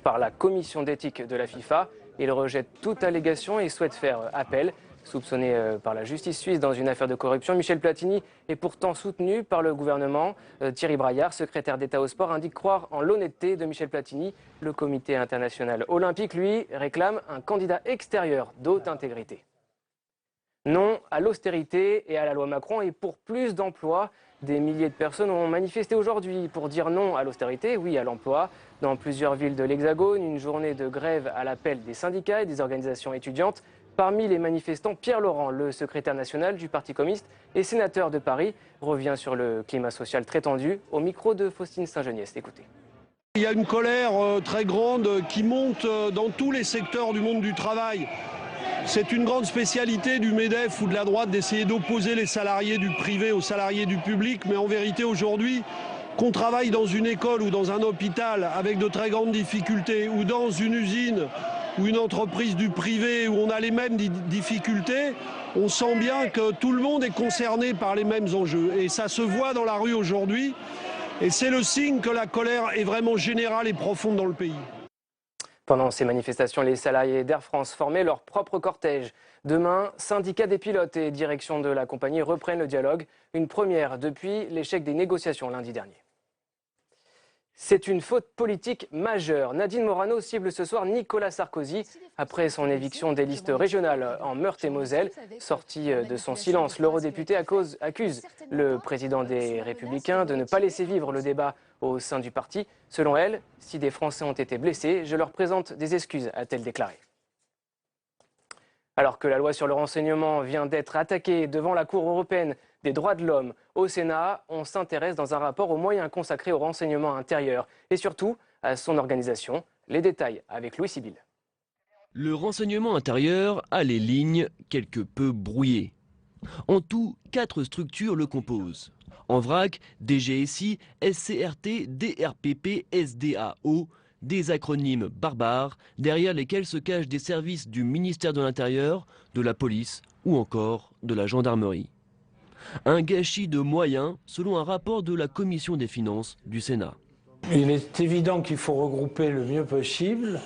par la commission d'éthique de la FIFA. Il rejette toute allégation et souhaite faire appel. Soupçonné par la justice suisse dans une affaire de corruption, Michel Platini est pourtant soutenu par le gouvernement. Thierry Braillard, secrétaire d'État au sport, indique croire en l'honnêteté de Michel Platini. Le comité international olympique, lui, réclame un candidat extérieur d'haute intégrité. Non à l'austérité et à la loi Macron et pour plus d'emplois. Des milliers de personnes ont manifesté aujourd'hui pour dire non à l'austérité, oui à l'emploi. Dans plusieurs villes de l'Hexagone, une journée de grève à l'appel des syndicats et des organisations étudiantes. Parmi les manifestants, Pierre Laurent, le secrétaire national du Parti communiste et sénateur de Paris, revient sur le climat social très tendu au micro de Faustine Saint-Geniès. Écoutez. Il y a une colère très grande qui monte dans tous les secteurs du monde du travail. C'est une grande spécialité du MEDEF ou de la droite d'essayer d'opposer les salariés du privé aux salariés du public. Mais en vérité, aujourd'hui, qu'on travaille dans une école ou dans un hôpital avec de très grandes difficultés ou dans une usine ou une entreprise du privé où on a les mêmes difficultés, on sent bien que tout le monde est concerné par les mêmes enjeux. Et ça se voit dans la rue aujourd'hui. Et c'est le signe que la colère est vraiment générale et profonde dans le pays. Pendant ces manifestations, les salariés d'Air France formaient leur propre cortège. Demain, syndicats des pilotes et direction de la compagnie reprennent le dialogue. Une première depuis l'échec des négociations lundi dernier. C'est une faute politique majeure. Nadine Morano cible ce soir Nicolas Sarkozy après son éviction des listes régionales en Meurthe-et-Moselle. Sorti de son silence, l'eurodéputé accuse le président des Républicains de ne pas laisser vivre le débat au sein du parti. Selon elle, si des Français ont été blessés, je leur présente des excuses, a-t-elle déclaré. Alors que la loi sur le renseignement vient d'être attaquée devant la Cour européenne des droits de l'homme au Sénat, on s'intéresse dans un rapport aux moyens consacrés au renseignement intérieur et surtout à son organisation. Les détails avec Louis Sibyl. Le renseignement intérieur a les lignes quelque peu brouillées. En tout, 4 structures le composent. En vrac, DGSI, SCRT, DRPP, SDAO, des acronymes barbares derrière lesquels se cachent des services du ministère de l'Intérieur, de la police ou encore de la gendarmerie. Un gâchis de moyens selon un rapport de la Commission des finances du Sénat. Il est évident qu'il faut regrouper le mieux possible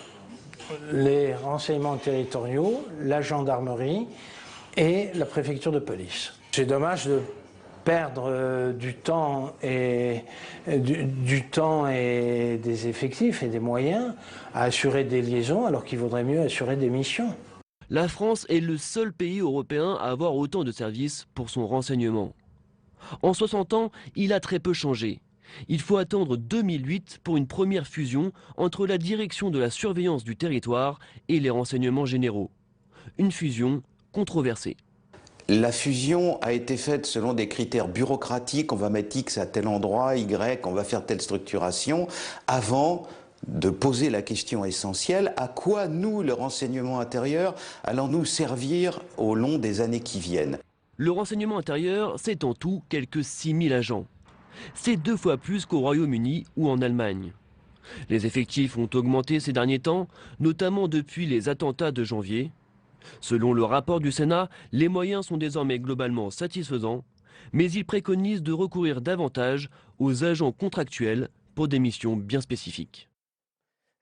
les renseignements territoriaux, la gendarmerie et la préfecture de police. C'est dommage de perdre du temps et des effectifs et des moyens à assurer des liaisons alors qu'il vaudrait mieux assurer des missions. La France est le seul pays européen à avoir autant de services pour son renseignement. En 60 ans, il a très peu changé. Il faut attendre 2008 pour une première fusion entre la direction de la surveillance du territoire et les renseignements généraux. Une fusion controversée. La fusion a été faite selon des critères bureaucratiques. On va mettre X à tel endroit, Y, on va faire telle structuration, avant de poser la question essentielle, à quoi nous, le renseignement intérieur, allons-nous servir au long des années qui viennent? Le renseignement intérieur, c'est en tout quelques 6000 agents. C'est 2 fois plus qu'au Royaume-Uni ou en Allemagne. Les effectifs ont augmenté ces derniers temps, notamment depuis les attentats de janvier. Selon le rapport du Sénat, les moyens sont désormais globalement satisfaisants, mais il préconise de recourir davantage aux agents contractuels pour des missions bien spécifiques.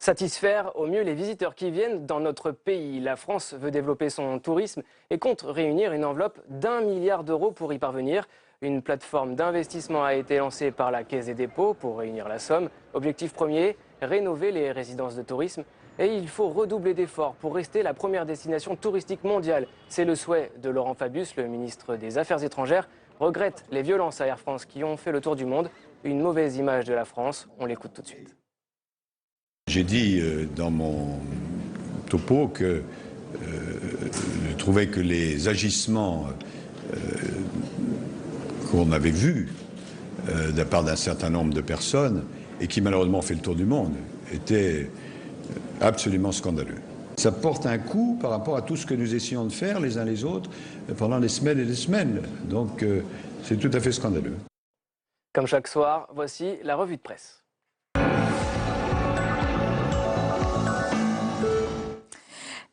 Satisfaire au mieux les visiteurs qui viennent dans notre pays. La France veut développer son tourisme et compte réunir une enveloppe d'1 milliard d'euros pour y parvenir. Une plateforme d'investissement a été lancée par la Caisse des dépôts pour réunir la somme. Objectif premier, rénover les résidences de tourisme. Et il faut redoubler d'efforts pour rester la première destination touristique mondiale. C'est le souhait de Laurent Fabius, le ministre des Affaires étrangères, regrette les violences à Air France qui ont fait le tour du monde. Une mauvaise image de la France, on l'écoute tout de suite. J'ai dit dans mon topo que je trouvais que les agissements qu'on avait vus de la part d'un certain nombre de personnes et qui malheureusement ont fait le tour du monde étaient absolument scandaleux. Ça porte un coup par rapport à tout ce que nous essayons de faire les uns les autres pendant des semaines et des semaines. Donc c'est tout à fait scandaleux. Comme chaque soir, voici la revue de presse.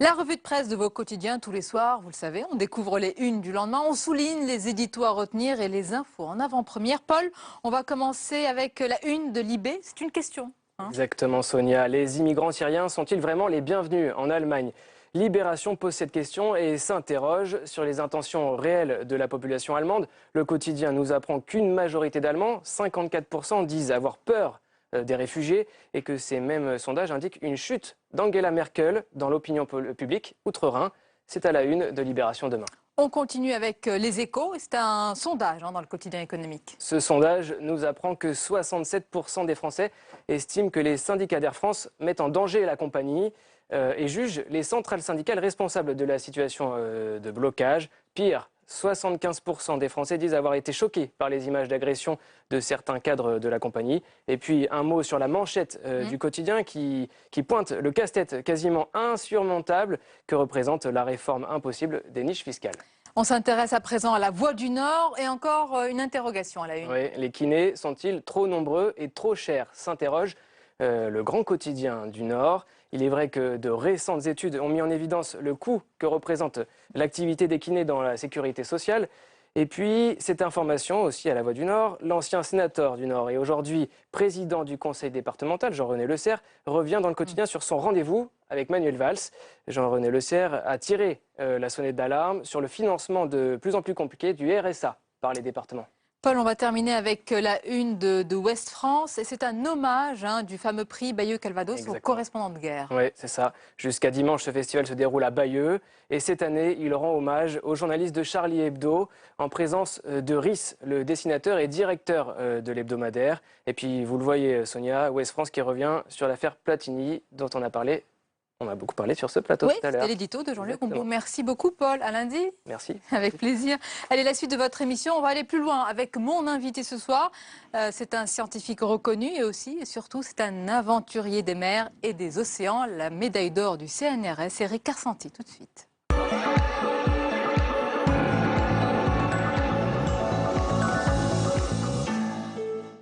La revue de presse de vos quotidiens tous les soirs, vous le savez, on découvre les unes du lendemain, on souligne les éditos à retenir et les infos en avant-première. Paul, on va commencer avec la une de Libé, c'est une question. Exactement Sonia, les immigrants syriens sont-ils vraiment les bienvenus en Allemagne? Libération pose cette question et s'interroge sur les intentions réelles de la population allemande. Le quotidien nous apprend qu'une majorité d'Allemands, 54%, disent avoir peur des réfugiés et que ces mêmes sondages indiquent une chute d'Angela Merkel dans l'opinion publique outre-Rhin. C'est à la une de Libération demain. On continue avec les Échos, c'est un sondage dans le quotidien économique. Ce sondage nous apprend que 67% des Français estiment que les syndicats d'Air France mettent en danger la compagnie et jugent les centrales syndicales responsables de la situation de blocage. Pire, 75% des Français disent avoir été choqués par les images d'agression de certains cadres de la compagnie. Et puis un mot sur la manchette du quotidien qui pointe le casse-tête quasiment insurmontable que représente la réforme impossible des niches fiscales. On s'intéresse à présent à la Voix du Nord et encore une interrogation à la une. Oui, les kinés sont-ils trop nombreux et trop chers? S'interroge le grand quotidien du Nord. Il est vrai que de récentes études ont mis en évidence le coût que représente l'activité des kinés dans la sécurité sociale. Et puis, cette information aussi à la Voix du Nord, l'ancien sénateur du Nord et aujourd'hui président du conseil départemental, Jean-René Lecerf, revient dans le quotidien sur son rendez-vous avec Manuel Valls. Jean-René Lecerf a tiré la sonnette d'alarme sur le financement de plus en plus compliqué du RSA par les départements. Paul, on va terminer avec la une de Ouest France. Et c'est un hommage du fameux prix Bayeux-Calvados aux correspondants de guerre. Oui, c'est ça. Jusqu'à dimanche, ce festival se déroule à Bayeux. Et cette année, il rend hommage aux journalistes de Charlie Hebdo, en présence de Rhys, le dessinateur et directeur de l'hebdomadaire. Et puis, vous le voyez, Sonia, Ouest France qui revient sur l'affaire Platini, dont on a parlé. On a beaucoup parlé sur ce plateau tout à l'heure. C'était l'édito de Jean-Luc Combeau. Merci beaucoup, Paul. À lundi. Merci. Avec plaisir. Allez, la suite de votre émission, on va aller plus loin avec mon invité ce soir. C'est un scientifique reconnu et aussi, et surtout, c'est un aventurier des mers et des océans. La médaille d'or du CNRS, Éric Karsenty, tout de suite.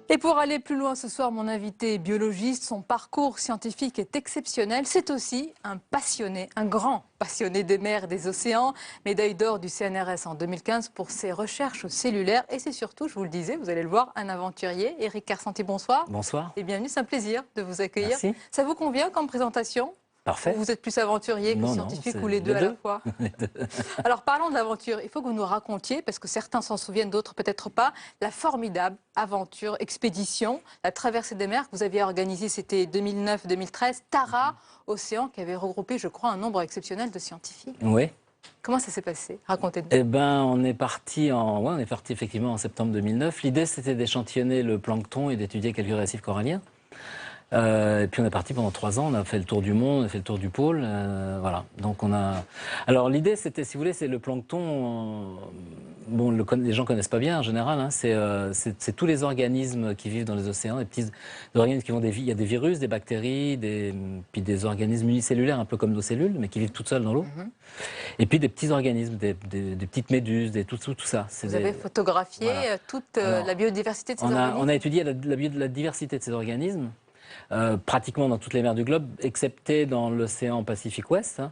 Et pour aller plus loin ce soir, mon invité est biologiste. Son parcours scientifique est exceptionnel. C'est aussi un passionné, un grand passionné des mers et des océans. Médaille d'or du CNRS en 2015 pour ses recherches cellulaires. Et c'est surtout, je vous le disais, vous allez le voir, un aventurier. Éric Karsenty, bonsoir. Bonsoir. Et bienvenue, c'est un plaisir de vous accueillir. Merci. Ça vous convient comme présentation ? Parfait. Vous êtes plus aventurier que scientifique ou les deux à la fois? Alors parlons de l'aventure. Il faut que vous nous racontiez, parce que certains s'en souviennent, d'autres peut-être pas, la formidable aventure, expédition, la traversée des mers que vous aviez organisée, c'était 2009-2013, Tara Océan, qui avait regroupé, je crois, un nombre exceptionnel de scientifiques. Oui. Comment ça s'est passé? Racontez-nous. Eh ben, on est parti effectivement en septembre 2009. L'idée, c'était d'échantillonner le plancton et d'étudier quelques récifs coralliens. Et puis on est parti pendant 3 ans, on a fait le tour du monde, on a fait le tour du pôle, voilà. Donc on a. Alors l'idée c'était, si vous voulez, c'est le plancton. Bon, les gens connaissent pas bien en général. Hein, c'est tous les organismes qui vivent dans les océans, des petits organismes qui vont il y a des virus, des bactéries, puis des organismes unicellulaires, un peu comme nos cellules, mais qui vivent toutes seules dans l'eau. Et puis des petits organismes, des petites méduses, tout ça. Vous avez photographié toute la biodiversité de ces organismes. On a étudié la diversité de ces organismes. Pratiquement dans toutes les mers du globe, excepté dans l'océan Pacifique Ouest, hein,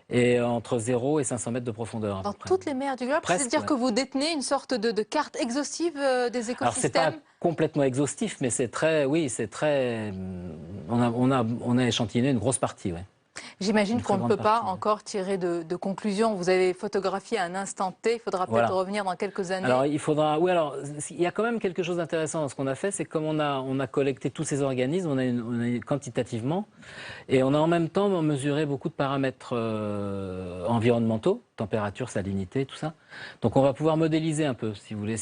et entre 0 et 500 mètres de profondeur. Dans toutes les mers du globe, c'est-à-dire que vous détenez une sorte de carte exhaustive des écosystèmes. Alors c'est pas complètement exhaustif, mais c'est très, on a échantillonné une grosse partie, ouais. J'imagine qu'on ne peut pas encore tirer de conclusions. Vous avez photographié à un instant T, il faudra peut-être revenir dans quelques années. Alors il faudra, il y a quand même quelque chose d'intéressant dans ce qu'on a fait, c'est comme on a collecté tous ces organismes, on a quantitativement, et on a en même temps mesuré beaucoup de paramètres environnementaux, température, salinité, tout ça. Donc on va pouvoir modéliser un peu, si vous voulez,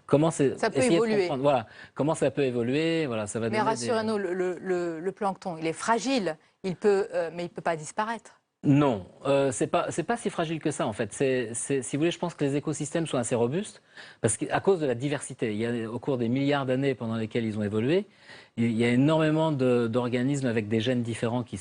comment ça peut évoluer. Voilà, comment ça peut évoluer, voilà, ça va. Mais rassurez-nous, le plancton, il est fragile. Mais il ne peut pas disparaître. Non, c'est pas si fragile que ça en fait. Si vous voulez, je pense que les écosystèmes sont assez robustes parce qu'à cause de la diversité. Au cours des milliards d'années pendant lesquelles ils ont évolué, il y a énormément d'organismes avec des gènes différents qui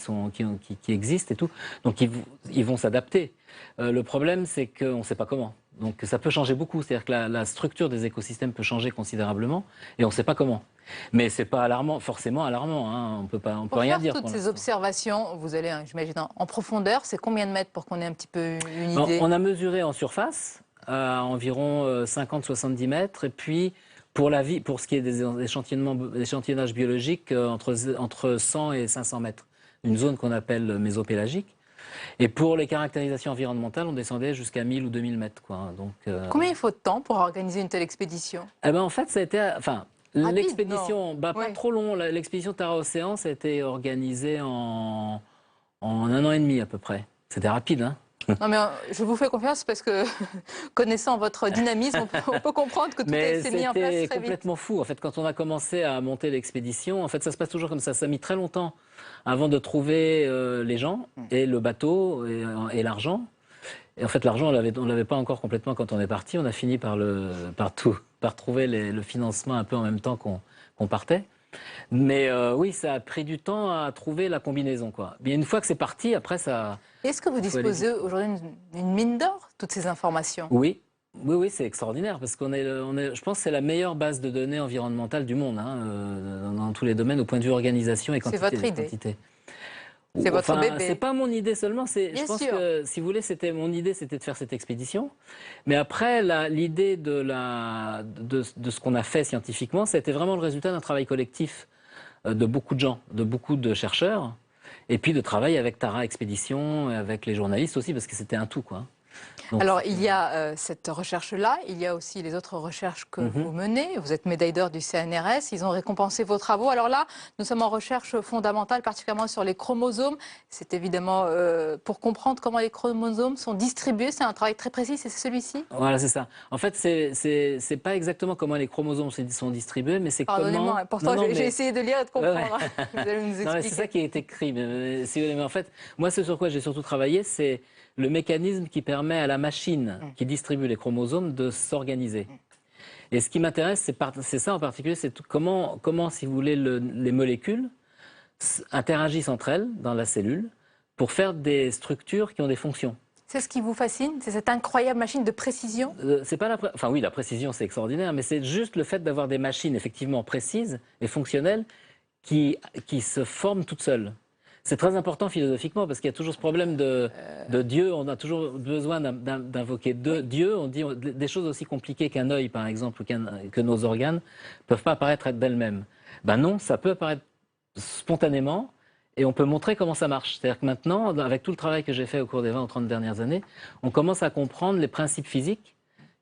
existent et tout. Donc ils vont s'adapter. Le problème, c'est qu'on ne sait pas comment. Donc ça peut changer beaucoup. C'est-à-dire que la structure des écosystèmes peut changer considérablement et on ne sait pas comment. Mais c'est pas forcément alarmant. Hein. On peut rien dire. Pour toutes ces observations, vous allez, j'imagine, en profondeur. C'est combien de mètres pour qu'on ait un petit peu une idée? On a mesuré en surface à environ 50-70 mètres. Et puis pour ce qui est des échantillonnages biologiques, entre 100 et 500 mètres. Une zone qu'on appelle mésopélagique. Et pour les caractérisations environnementales, on descendait jusqu'à 1000 ou 2000 mètres. Quoi. Donc, combien il faut de temps pour organiser une telle expédition? En fait, ça a été... L'expédition, pas trop long. L'expédition Tara Océan, ça a été organisé en 1 an et demi à peu près. C'était rapide, hein? Non mais je vous fais confiance parce que connaissant votre dynamisme, on peut comprendre que tout s'est mis en place très vite. C'était complètement fou. En fait, quand on a commencé à monter l'expédition, en fait, ça se passe toujours comme ça. Ça a mis très longtemps avant de trouver les gens et le bateau et l'argent. Et en fait, l'argent, on l'avait pas encore complètement quand on est parti. On a fini par trouver le financement un peu en même temps qu'on partait. Mais oui, ça a pris du temps à trouver la combinaison, quoi. Mais une fois que c'est parti, après ça... Est-ce que vous disposez aujourd'hui d'une mine d'or, toutes ces informations? Oui, c'est extraordinaire parce je pense que c'est la meilleure base de données environnementale du monde, hein, dans tous les domaines, au point de vue organisation et quantité. C'est votre idée. C'est votre bébé. C'est pas mon idée seulement. Je pense que, si vous voulez, mon idée, c'était de faire cette expédition. Mais après, l'idée de ce qu'on a fait scientifiquement, c'était vraiment le résultat d'un travail collectif de beaucoup de gens, de beaucoup de chercheurs, et puis de travail avec Tara Expédition, avec les journalistes aussi, parce que c'était un tout, quoi. Donc, alors, il y a cette recherche-là, il y a aussi les autres recherches que vous menez. Vous êtes médaille d'or du CNRS, ils ont récompensé vos travaux. Alors là, nous sommes en recherche fondamentale, particulièrement sur les chromosomes. C'est évidemment pour comprendre comment les chromosomes sont distribués. C'est un travail très précis, c'est celui-ci? Voilà, c'est ça. En fait, c'est pas exactement comment les chromosomes sont distribués, mais c'est comment... Pardonnez-moi, pourtant j'ai essayé de lire et de comprendre. Vous allez nous expliquer. C'est ça qui est écrit. Mais en fait, moi, ce sur quoi j'ai surtout travaillé, c'est le mécanisme qui permet à la machine qui distribue les chromosomes de s'organiser. Et ce qui m'intéresse, c'est ça en particulier, c'est comment, si vous voulez, les molécules interagissent entre elles dans la cellule pour faire des structures qui ont des fonctions. C'est ce qui vous fascine? C'est cette incroyable machine de précision? C'est pas enfin oui, la précision c'est extraordinaire, mais c'est juste le fait d'avoir des machines effectivement précises et fonctionnelles qui se forment toutes seules. C'est très important philosophiquement parce qu'il y a toujours ce problème de Dieu. On a toujours besoin d'invoquer Dieu. On dit des choses aussi compliquées qu'un œil, par exemple, ou que nos organes, ne peuvent pas apparaître d'elles-mêmes. Ben non, ça peut apparaître spontanément et on peut montrer comment ça marche. C'est-à-dire que maintenant, avec tout le travail que j'ai fait au cours des 20 ou 30 dernières années, on commence à comprendre les principes physiques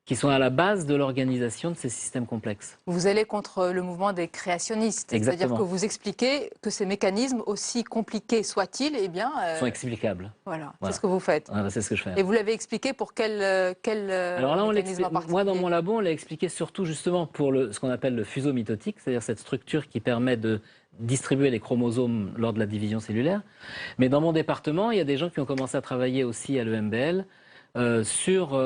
qui sont à la base de l'organisation de ces systèmes complexes. Vous allez contre le mouvement des créationnistes, c'est-à-dire que vous expliquez que ces mécanismes, aussi compliqués soient-ils, eh bien... sont explicables. Voilà, c'est ce que vous faites. Voilà, c'est ce que je fais. Et vous l'avez expliqué pour quel Alors là, mécanisme en particulier? moi, dans mon labo, on l'a expliqué surtout justement pour ce qu'on appelle le fuseau mitotique, c'est-à-dire cette structure qui permet de distribuer les chromosomes lors de la division cellulaire. Mais dans mon département, il y a des gens qui ont commencé à travailler aussi à l'EMBL sur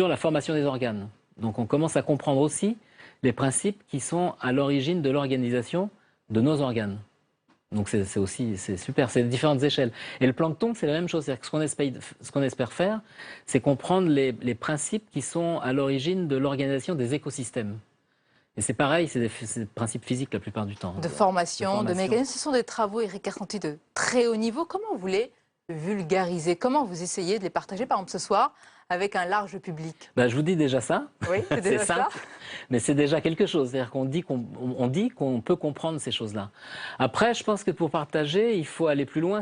la formation des organes. Donc on commence à comprendre aussi les principes qui sont à l'origine de l'organisation de nos organes. Donc c'est super, c'est différentes échelles. Et le plancton, c'est la même chose. C'est-à-dire que ce qu'on espère faire, c'est comprendre les principes qui sont à l'origine de l'organisation des écosystèmes. Et c'est pareil, c'est des principes physiques la plupart du temps. De formation, de mécanismes. Ce sont des travaux, Éric Carpentier, de très haut niveau. Comment vous les vulgariser? Comment vous essayez de les partager, par exemple ce soir, avec un large public? Je vous dis déjà ça. Oui, c'est déjà ça. Simple, mais c'est déjà quelque chose. C'est-à-dire qu'on dit qu'on peut comprendre ces choses-là. Après, je pense que pour partager, il faut aller plus loin.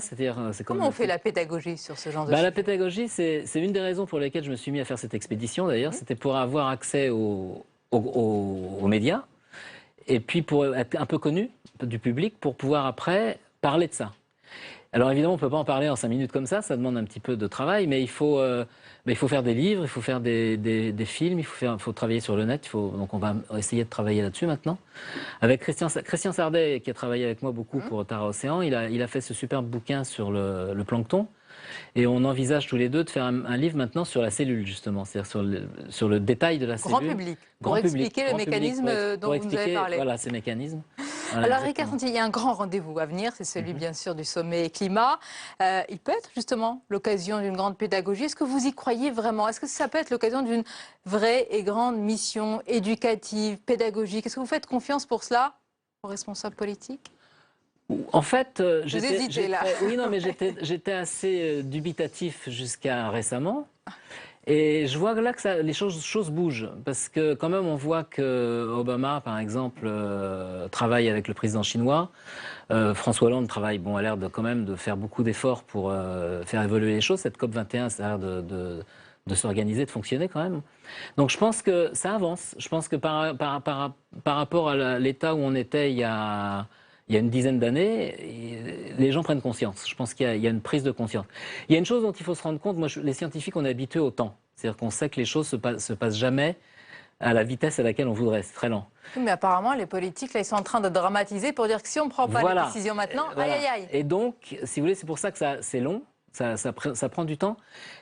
Comment on fait la pédagogie sur ce genre de sujet? La pédagogie, c'est une des raisons pour lesquelles je me suis mis à faire cette expédition, d'ailleurs. C'était pour avoir accès aux médias et puis pour être un peu connu du public pour pouvoir après parler de ça. Alors évidemment, on ne peut pas en parler en 5 minutes comme ça demande un petit peu de travail, mais il faut faire des livres, il faut faire des films, il faut travailler sur le net, donc on va essayer de travailler là-dessus maintenant. Avec Christian Sardet, qui a travaillé avec moi beaucoup pour Tara Océan, il a fait ce superbe bouquin sur le plancton, et on envisage tous les deux de faire un livre maintenant sur la cellule, justement, c'est-à-dire sur le détail de la cellule. Grand public, pour expliquer le mécanisme dont vous nous avez parlé. Voilà, ces mécanismes. Voilà, alors, Éric Carpentier, il y a un grand rendez-vous à venir, c'est celui bien sûr du sommet climat. Il peut être justement l'occasion d'une grande pédagogie. Est-ce que vous y croyez vraiment? Est-ce que ça peut être l'occasion d'une vraie et grande mission éducative, pédagogique? Est-ce que vous faites confiance pour cela aux responsables politiques? En fait, j'étais j'étais assez dubitatif jusqu'à récemment. Et je vois là que les choses bougent, parce que quand même on voit que Obama, par exemple, travaille avec le président chinois. François Hollande travaille, a l'air quand même de faire beaucoup d'efforts pour faire évoluer les choses. Cette COP21, ça a l'air de s'organiser, de fonctionner quand même. Donc je pense que ça avance. Je pense que par rapport à l'état où on était il y a une dizaine d'années, les gens prennent conscience. Je pense qu'il y a une prise de conscience. Il y a une chose dont il faut se rendre compte, les scientifiques, on est habitués au temps. C'est-à-dire qu'on sait que les choses se passent jamais à la vitesse à laquelle on voudrait. C'est très lent. Mais apparemment, les politiques, là, ils sont en train de dramatiser pour dire que si on ne prend pas la décision maintenant, aïe, aïe, aïe. Et donc, si vous voulez, c'est pour ça que c'est long. Ça prend du temps.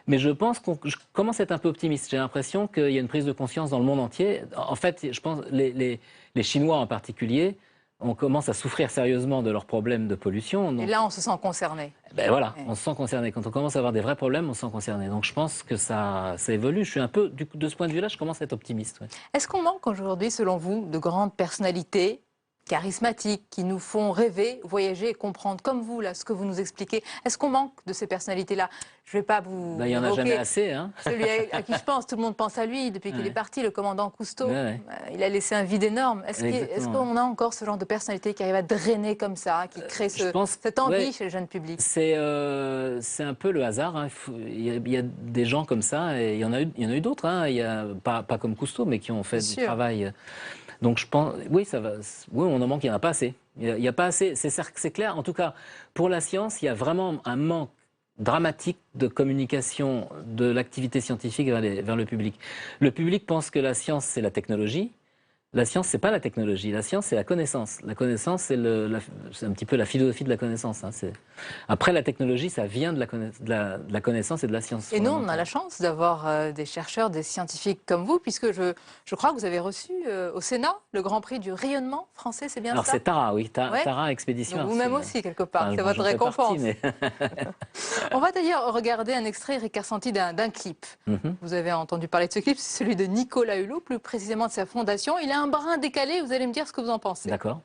Mais je pense je commence à être un peu optimiste. J'ai l'impression qu'il y a une prise de conscience dans le monde entier. En fait, je pense les Chinois en particulier, on commence à souffrir sérieusement de leurs problèmes de pollution. Donc... Et là, on se sent concerné. Voilà, on se sent concerné. Quand on commence à avoir des vrais problèmes, on se sent concerné. Donc je pense que ça évolue. Je suis un peu, de ce point de vue-là, je commence à être optimiste. Ouais. Est-ce qu'on manque aujourd'hui, selon vous, de grandes personnalités charismatiques, qui nous font rêver, voyager et comprendre, comme vous, là, ce que vous nous expliquez. Est-ce qu'on manque de ces personnalités-là? Je ne vais pas vous... Il n'y en a jamais assez. Hein. Celui à qui je pense, tout le monde pense à lui depuis qu'il est parti, le commandant Cousteau. Ouais. Il a laissé un vide énorme. Est-ce qu'on a encore ce genre de personnalité qui arrive à drainer comme ça, qui crée cette envie chez le jeune public? C'est un peu le hasard. Hein. Il y a des gens comme ça, et il y en a eu d'autres. Hein. Pas comme Cousteau, mais qui ont fait du travail. Donc je pense, oui, on en manque, il n'y en a pas assez. Il n'y a pas assez, c'est clair. En tout cas, pour la science, il y a vraiment un manque dramatique de communication de l'activité scientifique vers le public. Le public pense que la science, c'est la technologie. La science, c'est pas la technologie. La science, c'est la connaissance. La connaissance, c'est un petit peu la philosophie de la connaissance. Hein. Après, la technologie, ça vient de la connaissance et de la science. Et nous, on a la chance d'avoir des chercheurs, des scientifiques comme vous, puisque je crois que vous avez reçu au Sénat le Grand Prix du rayonnement français, c'est bien ça? Alors c'est Tara, oui, Tara Expédition. Vous-même aussi, quelque part, c'est votre récompense. On va d'ailleurs regarder un extrait, Ricard Santi, d'un clip. Vous avez entendu parler de ce clip, c'est celui de Nicolas Hulot, plus précisément de sa fondation. Il est un brin décalé, vous allez me dire ce que vous en pensez. D'accord.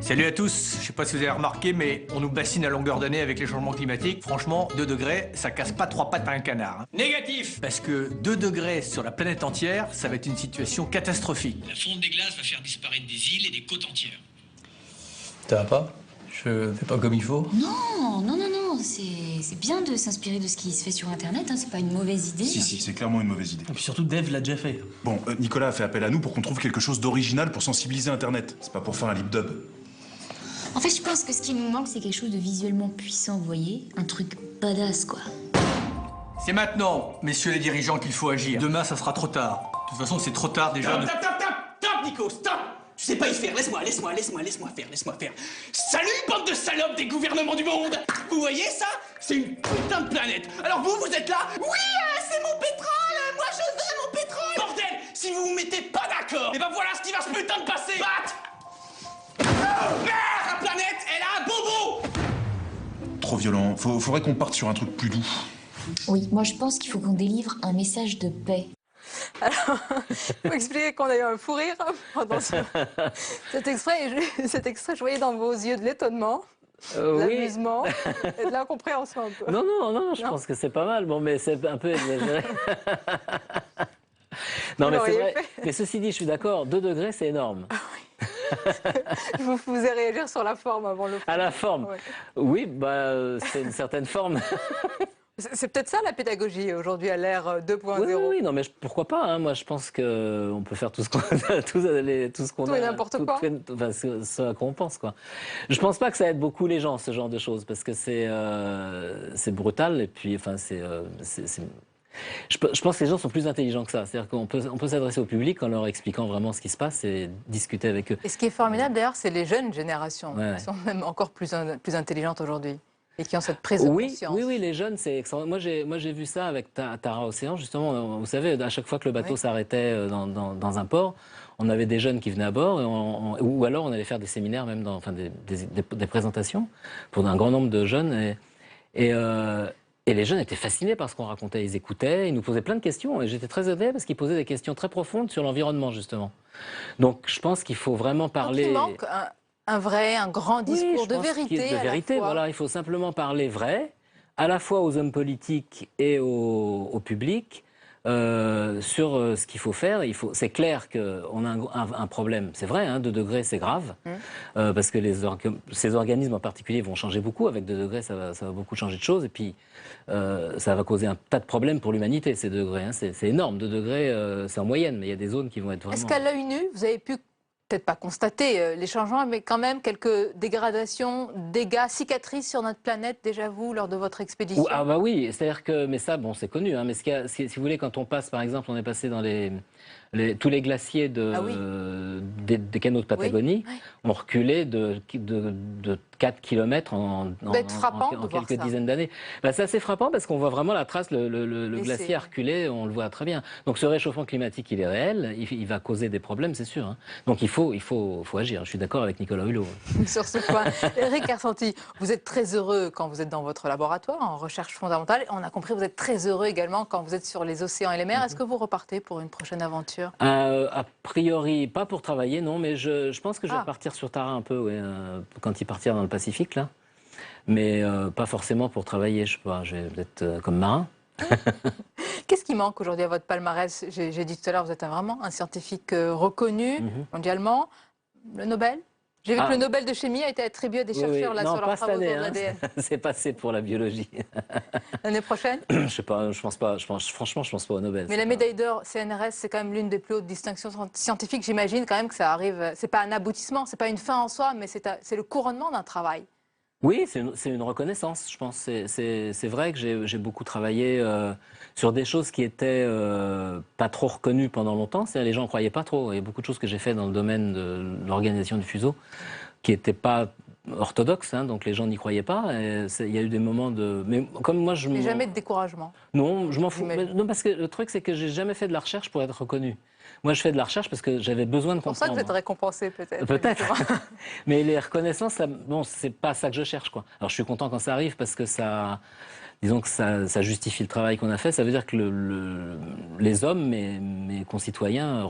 Salut à tous, je sais pas si vous avez remarqué, mais on nous bassine à longueur d'année avec les changements climatiques. Franchement, 2 degrés, ça casse pas 3 pattes à un canard. Hein. Négatif! Parce que 2 degrés sur la planète entière, ça va être une situation catastrophique. La fonte des glaces va faire disparaître des îles et des côtes entières. Ça va pas? Je fais pas comme il faut? Non, c'est bien de s'inspirer de ce qui se fait sur Internet, hein, c'est pas une mauvaise idée. Si, c'est clairement une mauvaise idée. Et puis surtout, Dave l'a déjà fait. Bon, Nicolas a fait appel à nous pour qu'on trouve quelque chose d'original pour sensibiliser Internet. C'est pas pour faire un lip dub. En fait, je pense que ce qui nous manque, c'est quelque chose de visuellement puissant, vous voyez? Un truc badass, quoi. C'est maintenant, messieurs les dirigeants, qu'il faut agir. Demain, ça sera trop tard. De toute façon, c'est trop tard déjà. Stop, Nico, stop! Je sais pas y faire, laisse-moi faire. Salut, bande de salopes des gouvernements du monde! Vous voyez ça? C'est une putain de planète. Alors vous êtes là? Oui, c'est mon pétrole! Moi, je veux mon pétrole! Bordel! Si vous vous mettez pas d'accord, et ben voilà ce qui va se putain de passer! Merde! La planète, elle a un bobo! Trop violent. Faudrait qu'on parte sur un truc plus doux. Oui, moi je pense qu'il faut qu'on délivre un message de paix. Alors, il faut expliquer qu'on a eu un fou rire pendant cet extrait. Je voyais dans vos yeux de l'étonnement, de l'amusement et de l'incompréhension un peu. Non, je pense que c'est pas mal. Bon, mais c'est un peu exagéré. Non, mais c'est vrai. Mais ceci dit, je suis d'accord, 2 degrés, c'est énorme. Je vous faisais réagir sur la forme avant le fond. À la forme. Oui, c'est une certaine forme. C'est peut-être ça la pédagogie aujourd'hui à l'ère 2.0. Oui, non, mais pourquoi pas, hein. Moi, je pense qu'on peut faire tout ce qu'on a. Tout et n'importe quoi. Enfin, ce à quoi on pense, quoi. Je pense pas que ça aide beaucoup les gens, ce genre de choses, parce que c'est brutal, et puis, enfin, je pense que les gens sont plus intelligents que ça. C'est-à-dire qu'on peut s'adresser au public en leur expliquant vraiment ce qui se passe et discuter avec eux. Et ce qui est formidable, d'ailleurs, c'est les jeunes générations qui sont même encore plus intelligentes aujourd'hui. Et qui ont cette prise de conscience. Oui, les jeunes, c'est excellent. Moi, j'ai vu ça avec Tara Océan, justement. Vous savez, à chaque fois que le bateau s'arrêtait dans un port, on avait des jeunes qui venaient à bord, ou alors on allait faire des séminaires, même des présentations, pour un grand nombre de jeunes. Et les jeunes étaient fascinés par ce qu'on racontait. Ils écoutaient, ils nous posaient plein de questions. Et j'étais très aidé parce qu'ils posaient des questions très profondes sur l'environnement, justement. Donc, je pense qu'il faut vraiment parler... Donc, il manque un grand discours de vérité. De vérité, voilà. Il faut simplement parler vrai, à la fois aux hommes politiques et au public, sur ce qu'il faut faire. C'est clair qu'on a un problème. C'est vrai, 2 degrés, c'est grave. Parce que ces organismes en particulier vont changer beaucoup. Avec 2 degrés, ça va beaucoup changer de choses. Et puis, ça va causer un tas de problèmes pour l'humanité, ces 2 degrés. C'est énorme. 2 degrés, c'est en moyenne, mais il y a des zones qui vont être vraiment... Est-ce qu'à l'œil nu, vous avez pu peut-être pas constater les changements, mais quand même quelques dégradations, dégâts, cicatrices sur notre planète, déjà vous, lors de votre expédition? Ah bah oui, c'est-à-dire que, mais ça, bon, c'est connu, hein, mais si vous voulez, quand on passe, par exemple, on est passé dans tous les glaciers des canaux de Patagonie, on reculait de 4 km en quelques dizaines d'années. Ben, c'est assez frappant parce qu'on voit vraiment la trace, le glacier a reculé, on le voit très bien. Donc ce réchauffement climatique, il est réel, il va causer des problèmes, c'est sûr. Hein. Donc il faut agir. Je suis d'accord avec Nicolas Hulot. Sur ce point. Éric Kersanti, vous êtes très heureux quand vous êtes dans votre laboratoire en recherche fondamentale. On a compris, vous êtes très heureux également quand vous êtes sur les océans et les mers. Est-ce que vous repartez pour une prochaine aventure? A priori, pas pour travailler, non, mais je pense que je vais partir sur Tara un peu, quand il partira dans le Pacifique, là. Mais pas forcément pour travailler, je sais pas, je vais peut-être comme marin. Qu'est-ce qui manque aujourd'hui à votre palmarès? J'ai dit tout à l'heure, vous êtes vraiment un scientifique reconnu mondialement. Le Nobel? J'ai vu que le Nobel de chimie a été attribué à des chercheurs là, non, sur leurs travaux année, sur l'ADN. C'est passé pour la biologie. L'année prochaine? Je sais pas, je pense pas. Franchement, je pense pas au Nobel. Mais la médaille d'or CNRS, c'est quand même l'une des plus hautes distinctions scientifiques. J'imagine quand même que ça arrive. C'est pas un aboutissement, c'est pas une fin en soi, mais c'est le couronnement d'un travail. Oui, c'est une reconnaissance, je pense. C'est vrai que j'ai beaucoup travaillé sur des choses qui étaient pas trop reconnues pendant longtemps. C'est-à-dire les gens ne croyaient pas trop. Il y a beaucoup de choses que j'ai fait dans le domaine de l'organisation du fuseau qui n'étaient pas orthodoxes, hein, donc les gens n'y croyaient pas. Il y a eu des moments de... Mais comme moi, Mais jamais de découragement. Non, je m'en fous. Non, parce que le truc, c'est que j'ai jamais fait de la recherche pour être reconnu. Moi, je fais de la recherche parce que j'avais besoin de comprendre. C'est pour ça que vous êtes récompensé, peut-être. Peut-être. Mais les reconnaissances, bon, c'est pas ça que je cherche, quoi. Alors, je suis content quand ça arrive parce que disons que ça justifie le travail qu'on a fait. Ça veut dire que les hommes, mes concitoyens,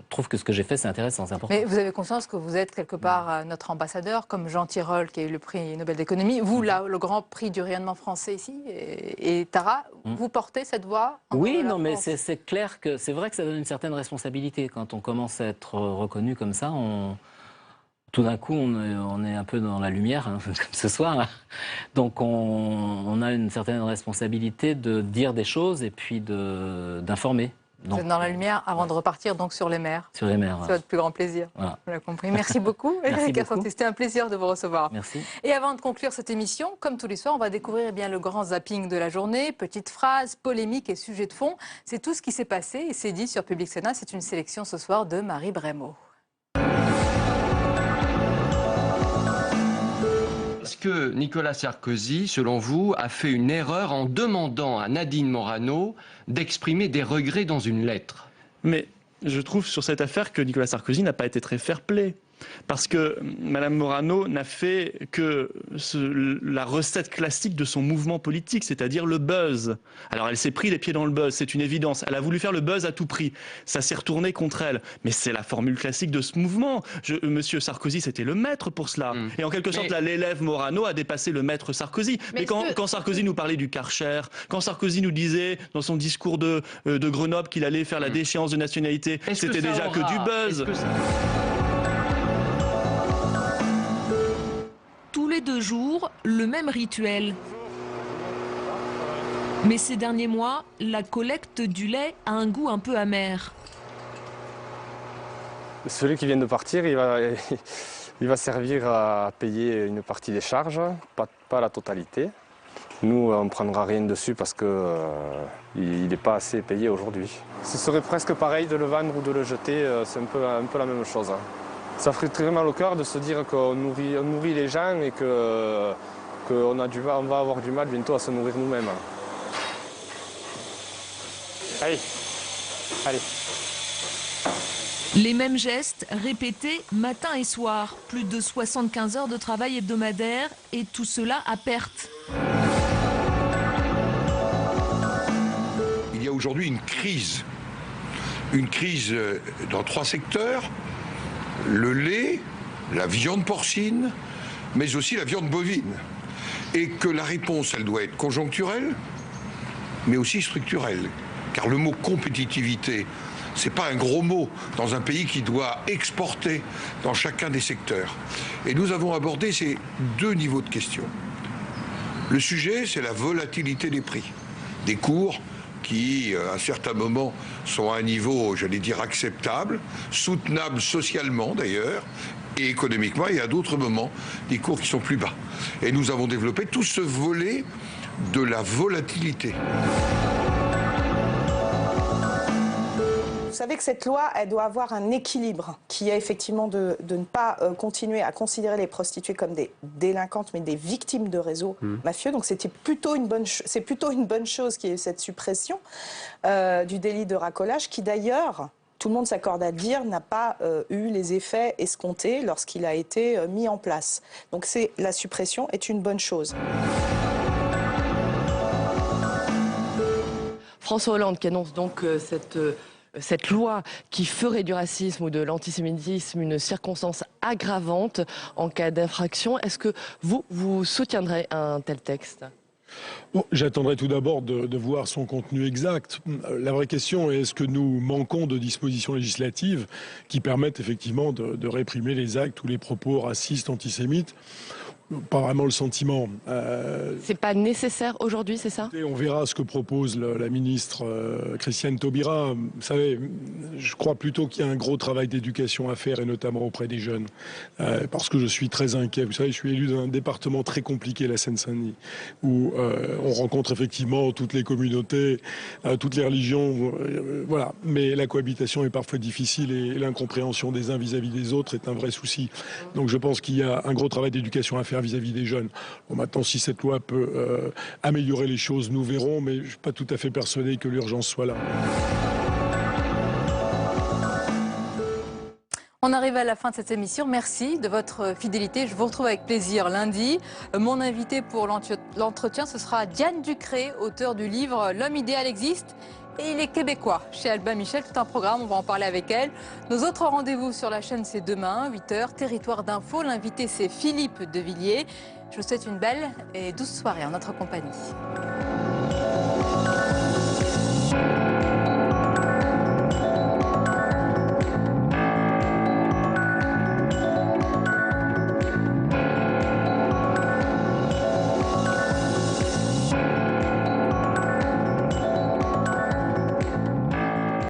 trouvent que ce que j'ai fait, c'est intéressant, c'est important. Mais vous avez conscience que vous êtes quelque part notre ambassadeur, comme Jean Tirole, qui a eu le prix Nobel d'économie. Vous, là, le grand prix du rayonnement français ici, et Tara, vous portez cette voix? Oui, non, mais c'est clair que c'est vrai que ça donne une certaine responsabilité. Quand on commence à être reconnu comme ça, tout d'un coup, on est un peu dans la lumière, hein, comme ce soir. Là. Donc, on a une certaine responsabilité de dire des choses et puis d'informer. Vous êtes dans la lumière avant de repartir donc sur les mers. Sur les mers. C'est votre plus grand plaisir. Voilà. On l'a compris. Merci beaucoup. Merci beaucoup. C'était un plaisir de vous recevoir. Merci. Et avant de conclure cette émission, comme tous les soirs, on va découvrir le grand zapping de la journée. Petites phrases, polémiques et sujets de fond. C'est tout ce qui s'est passé et c'est dit sur Public Sénat. C'est une sélection ce soir de Marie Brémaud. Est-ce que Nicolas Sarkozy, selon vous, a fait une erreur en demandant à Nadine Morano d'exprimer des regrets dans une lettre? Mais je trouve sur cette affaire que Nicolas Sarkozy n'a pas été très fair-play. Parce que Mme Morano n'a fait que la recette classique de son mouvement politique, c'est-à-dire le buzz. Alors elle s'est pris les pieds dans le buzz, c'est une évidence. Elle a voulu faire le buzz à tout prix. Ça s'est retourné contre elle. Mais c'est la formule classique de ce mouvement. Monsieur Sarkozy, c'était le maître pour cela. Et en quelque sorte, l'élève Morano a dépassé le maître Sarkozy. Mais quand Sarkozy nous parlait du Karcher, quand Sarkozy nous disait dans son discours de Grenoble qu'il allait faire la déchéance de nationalité, c'était déjà que du buzz. Tous les 2 jours, le même rituel. Mais ces derniers mois, la collecte du lait a un goût un peu amer. Celui qui vient de partir, il va servir à payer une partie des charges, pas la totalité. Nous, on ne prendra rien dessus parce qu'il n'est pas assez payé aujourd'hui. Ce serait presque pareil de le vendre ou de le jeter, c'est un peu la même chose. Ça ferait très mal au cœur de se dire qu'on nourrit les gens et qu'on va avoir du mal bientôt à se nourrir nous-mêmes. Allez. Les mêmes gestes répétés matin et soir. Plus de 75 heures de travail hebdomadaire et tout cela à perte. Il y a aujourd'hui une crise dans 3 secteurs. Le lait, la viande porcine, mais aussi la viande bovine. Et que la réponse, elle doit être conjoncturelle, mais aussi structurelle. Car le mot compétitivité, c'est pas un gros mot dans un pays qui doit exporter dans chacun des secteurs. Et nous avons abordé ces 2 niveaux de questions. Le sujet, c'est la volatilité des prix, des cours qui, à un certain moment, sont à un niveau, j'allais dire, acceptable, soutenable socialement d'ailleurs, et économiquement, et à d'autres moments, des cours qui sont plus bas. Et nous avons développé tout ce volet de la volatilité. savez que cette loi, elle doit avoir un équilibre qui est effectivement de ne pas continuer à considérer les prostituées comme des délinquantes, mais des victimes de réseaux mafieux. Donc c'est plutôt une bonne chose qu'il y ait eu cette suppression du délit de racolage, qui d'ailleurs, tout le monde s'accorde à dire, n'a pas eu les effets escomptés lorsqu'il a été mis en place. Donc la suppression est une bonne chose. François Hollande qui annonce donc cette loi qui ferait du racisme ou de l'antisémitisme une circonstance aggravante en cas d'infraction. Est-ce que vous soutiendrez un tel texte ? Bon, j'attendrai tout d'abord de voir son contenu exact. La vraie question est, est-ce que nous manquons de dispositions législatives qui permettent effectivement de réprimer les actes ou les propos racistes, antisémites ? Pas vraiment le sentiment. C'est pas nécessaire aujourd'hui, c'est ça ? On verra ce que propose la ministre Christiane Taubira. Vous savez, je crois plutôt qu'il y a un gros travail d'éducation à faire, et notamment auprès des jeunes. Parce que je suis très inquiet. Vous savez, je suis élu d'un département très compliqué, la Seine-Saint-Denis, où on rencontre effectivement toutes les communautés, toutes les religions. Voilà. Mais la cohabitation est parfois difficile et l'incompréhension des uns vis-à-vis des autres est un vrai souci. Donc je pense qu'il y a un gros travail d'éducation à faire vis-à-vis des jeunes. Bon, maintenant, si cette loi peut améliorer les choses, nous verrons, mais je ne suis pas tout à fait persuadé que l'urgence soit là. On arrive à la fin de cette émission. Merci de votre fidélité. Je vous retrouve avec plaisir lundi. Mon invité pour l'entretien, ce sera Diane Ducré, auteure du livre « L'homme idéal existe ». Et il est québécois, chez Albin Michel, tout un programme, on va en parler avec elle. Nos autres rendez-vous sur la chaîne, c'est demain, 8h, Territoire d'info. L'invité, c'est Philippe Devilliers. Je vous souhaite une belle et douce soirée en notre compagnie.